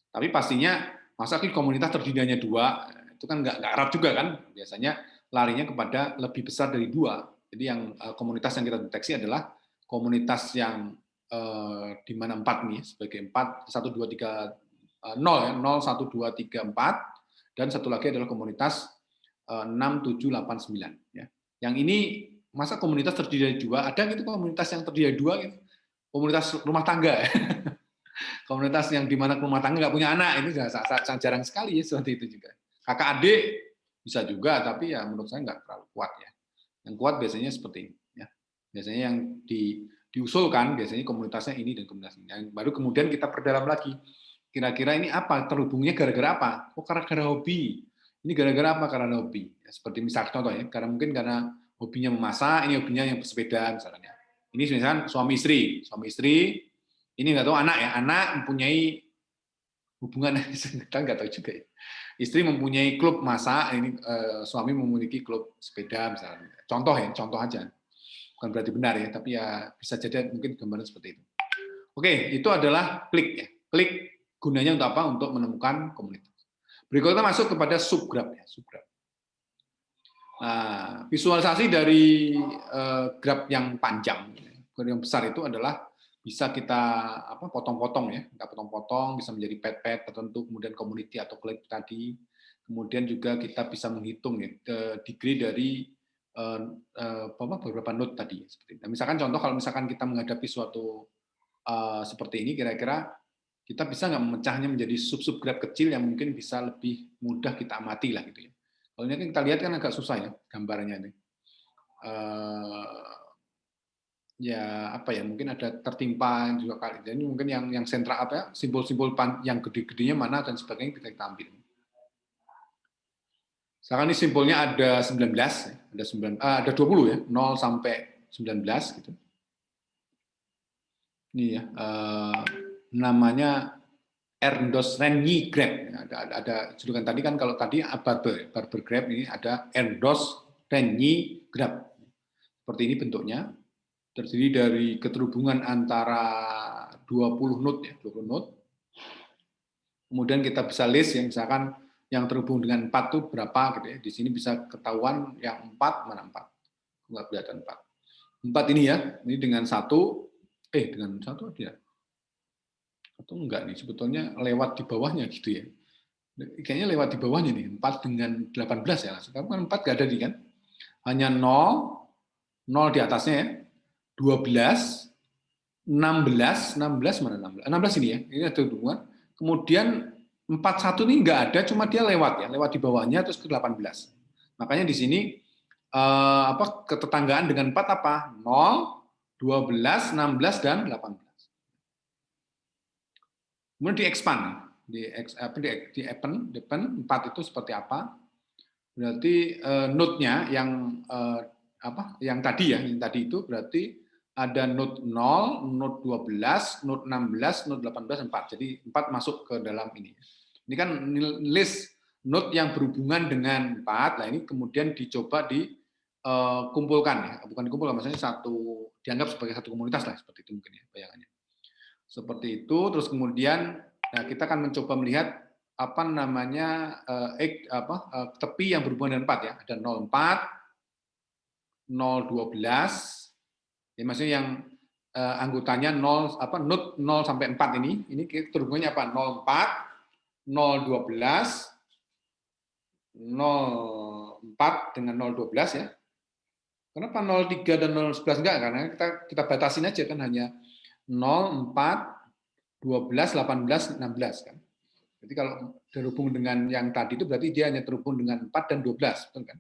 S1: Tapi pastinya masa komunitas terdirinya 2 itu kan nggak erat juga kan. Biasanya larinya kepada lebih besar dari 2. Jadi yang komunitas yang kita deteksi adalah komunitas yang di mana 4 nih sebagai 4 1 2 3 0 ya 0 1 2 3 4 dan satu lagi adalah komunitas 6 7 8 9 ya. Yang ini masa komunitas terdiri dari 2 ada gitu komunitas yang terdiri dari 2 gitu. Komunitas rumah tangga ya. Komunitas yang di mana rumah tangga nggak punya anak itu sangat jarang sekali ya seperti itu juga. Kakak adik bisa juga tapi ya menurut saya nggak terlalu kuat ya. Yang kuat biasanya seperti ini ya. Biasanya yang diusulkan biasanya komunitasnya ini dan komunitas ini. Yang baru kemudian kita perdalam lagi. Kira-kira ini apa? Terhubungnya gara-gara apa? Oh gara-gara hobi. Ini gara-gara apa? Karena hobi. Ya, seperti misalnya contoh ya, karena mungkin karena hobinya memasak, ini hobinya yang bersepeda misalnya. Ini misalkan suami istri, ini nggak tahu anak ya, anak mempunyai hubungan kita nggak tahu juga ya. Istri mempunyai klub masak, ini suami memiliki klub sepeda misalnya. Contoh aja. Bukan berarti benar ya, tapi ya bisa jadi mungkin gambaran seperti itu. Oke, itu adalah klik ya. Klik gunanya untuk apa? Untuk menemukan komunitas. Berikutnya masuk kepada subgraph ya, subgraph. Nah, visualisasi dari graf yang panjang, yang besar itu adalah bisa kita potong-potong ya, kita potong-potong bisa menjadi pet-pet tertentu, kemudian community atau klik tadi, kemudian juga kita bisa menghitung ya degree dari beberapa node tadi. Seperti itu. Misalkan contoh kalau misalkan kita menghadapi suatu seperti ini, kira-kira kita bisa nggak memecahnya menjadi sub-sub graf kecil yang mungkin bisa lebih mudah kita amati lah gitu ya. Kalau ini kita lihat kan agak susah ya gambarnya ini. Ya apa ya mungkin ada tertimpa juga kali. Jadi mungkin yang sentral apa ya simbol-simbol yang gede-gedenya mana dan sebagainya kita ambil. Sekarang ini simbolnya ada 19, ada 20 ya, 0 sampai 19 gitu. Ini ya namanya Ernst Renyi Grab. Ada julukan tadi kan, kalau tadi Barber Grab, ini ada Ernst Renyi Grab. Seperti ini bentuknya, terdiri dari keterhubungan antara 20 node ya, 20 node. Kemudian kita bisa list yang misalkan yang terhubung dengan 4 itu berapa gitu ya. Di sini bisa ketahuan yang 4 mana 4. Enggak kelihatan 4. 4 ini ya, ini dengan dengan satu dia. Atau enggak nih, sebetulnya lewat di bawahnya gitu ya. Kayaknya lewat di bawahnya nih, 4 dengan 18 ya. Sekarang kan 4 enggak ada nih kan. Hanya 0 di atasnya ya. 12, 16 mana 16? 16 ini ya. Ini ada hubungan. Kemudian 41 ini enggak ada, cuma dia lewat di bawahnya terus ke 18. Makanya di sini ketetanggaan dengan 4 apa? 0, 12, 16 dan 18. Kemudian di-expand, di-expand 4 itu seperti apa? Berarti node-nya yang tadi itu berarti ada node 0, node 12, node 16, node 18, 4. Jadi 4 masuk ke dalam ini. Ini kan list node yang berhubungan dengan 4. Nah, ini kemudian dicoba dikumpulkan ya. Bukan dikumpulkan, maksudnya dianggap sebagai satu komunitas lah, seperti itu mungkin ya bayangannya. Seperti itu, terus kemudian kita akan mencoba melihat tepi yang berhubungan dengan 4 ya. Ada 04, 012, ya maksudnya yang anggotanya node 0 sampai 4 ini terhubungannya apa? 04, 012, 04 dengan 012 ya. Kenapa 03 dan 011 enggak? Karena kita batasin aja kan, hanya 0, 4, 12, 18, 16 kan. Jadi kalau terhubung dengan yang tadi itu berarti dia hanya terhubung dengan 4 dan 12, betul kan?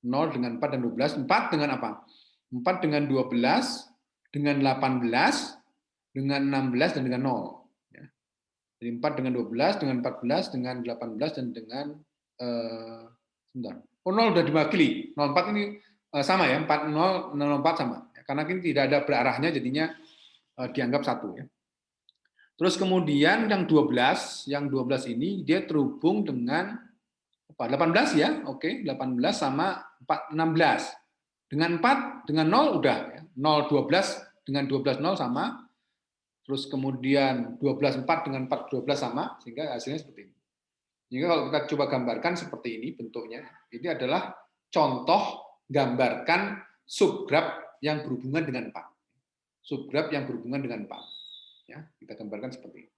S1: 0 dengan 4 dan 12, 4 dengan apa? 4 dengan 12, dengan 18, dengan 16 dan dengan 0. Ya. Jadi 4 dengan 12, dengan 14, dengan 18 dan dengan 0 udah diwakili. 04 ini sama ya, 40, 04 sama. Karena ini tidak ada berarahnya, jadinya dianggap satu ya. Terus kemudian yang 12 ini dia terhubung dengan 18 ya, oke, 18 sama 16. Dengan 4 dengan 0 udah ya. 0 12 dengan 12 0 sama. Terus kemudian 12 4 dengan 4 12 sama, sehingga hasilnya seperti ini. Jadi kalau kita coba gambarkan seperti ini bentuknya, ini adalah contoh gambarkan subgraf yang berhubungan dengan 4. Subgraf yang berhubungan dengan 4. Ya, kita gambarkan seperti ini.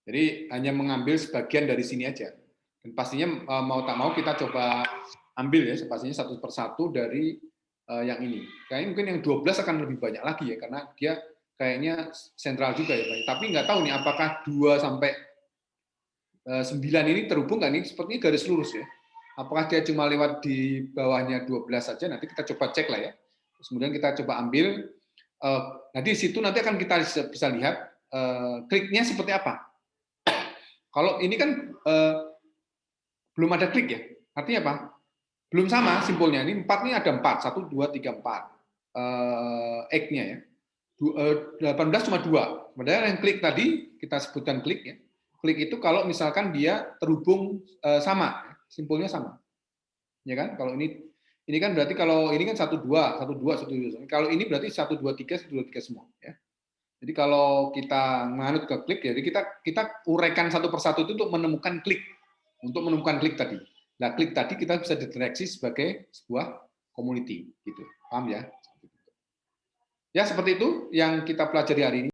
S1: Jadi hanya mengambil sebagian dari sini aja. Dan pastinya mau tak mau kita coba ambil ya, pastinya satu persatu dari yang ini. Kayaknya mungkin yang 12 akan lebih banyak lagi ya, karena dia kayaknya sentral juga ya. Tapi nggak tahu nih apakah 2 sampai 9 ini terhubung nggak nih? Sepertinya garis lurus ya. Apakah dia cuma lewat di bawahnya 12 saja? Nanti kita coba cek lah ya. Terus kemudian kita coba ambil. Nanti di situ nanti akan kita bisa lihat kliknya seperti apa. Kalau ini kan belum ada klik ya. Artinya apa? Belum sama simpulnya. Ini 4 ini ada 4. 1, 2, 3, 4. X-nya ya. 18 cuma 2. Padahal yang klik tadi, kita sebutkan klik ya. Klik itu kalau misalkan dia terhubung sama. Simpulnya sama. Ya kan? Kalau ini kan berarti kalau ini kan 1 2, 1 2, 1 2. Kalau ini berarti 1 2 3, 1 2 3 semua ya. Jadi kalau kita menganut ke klik, jadi kita uraikan satu persatu itu untuk menemukan klik tadi. Nah, klik tadi kita bisa dideteksi sebagai sebuah community gitu. Paham ya? Ya, seperti itu yang kita pelajari hari ini.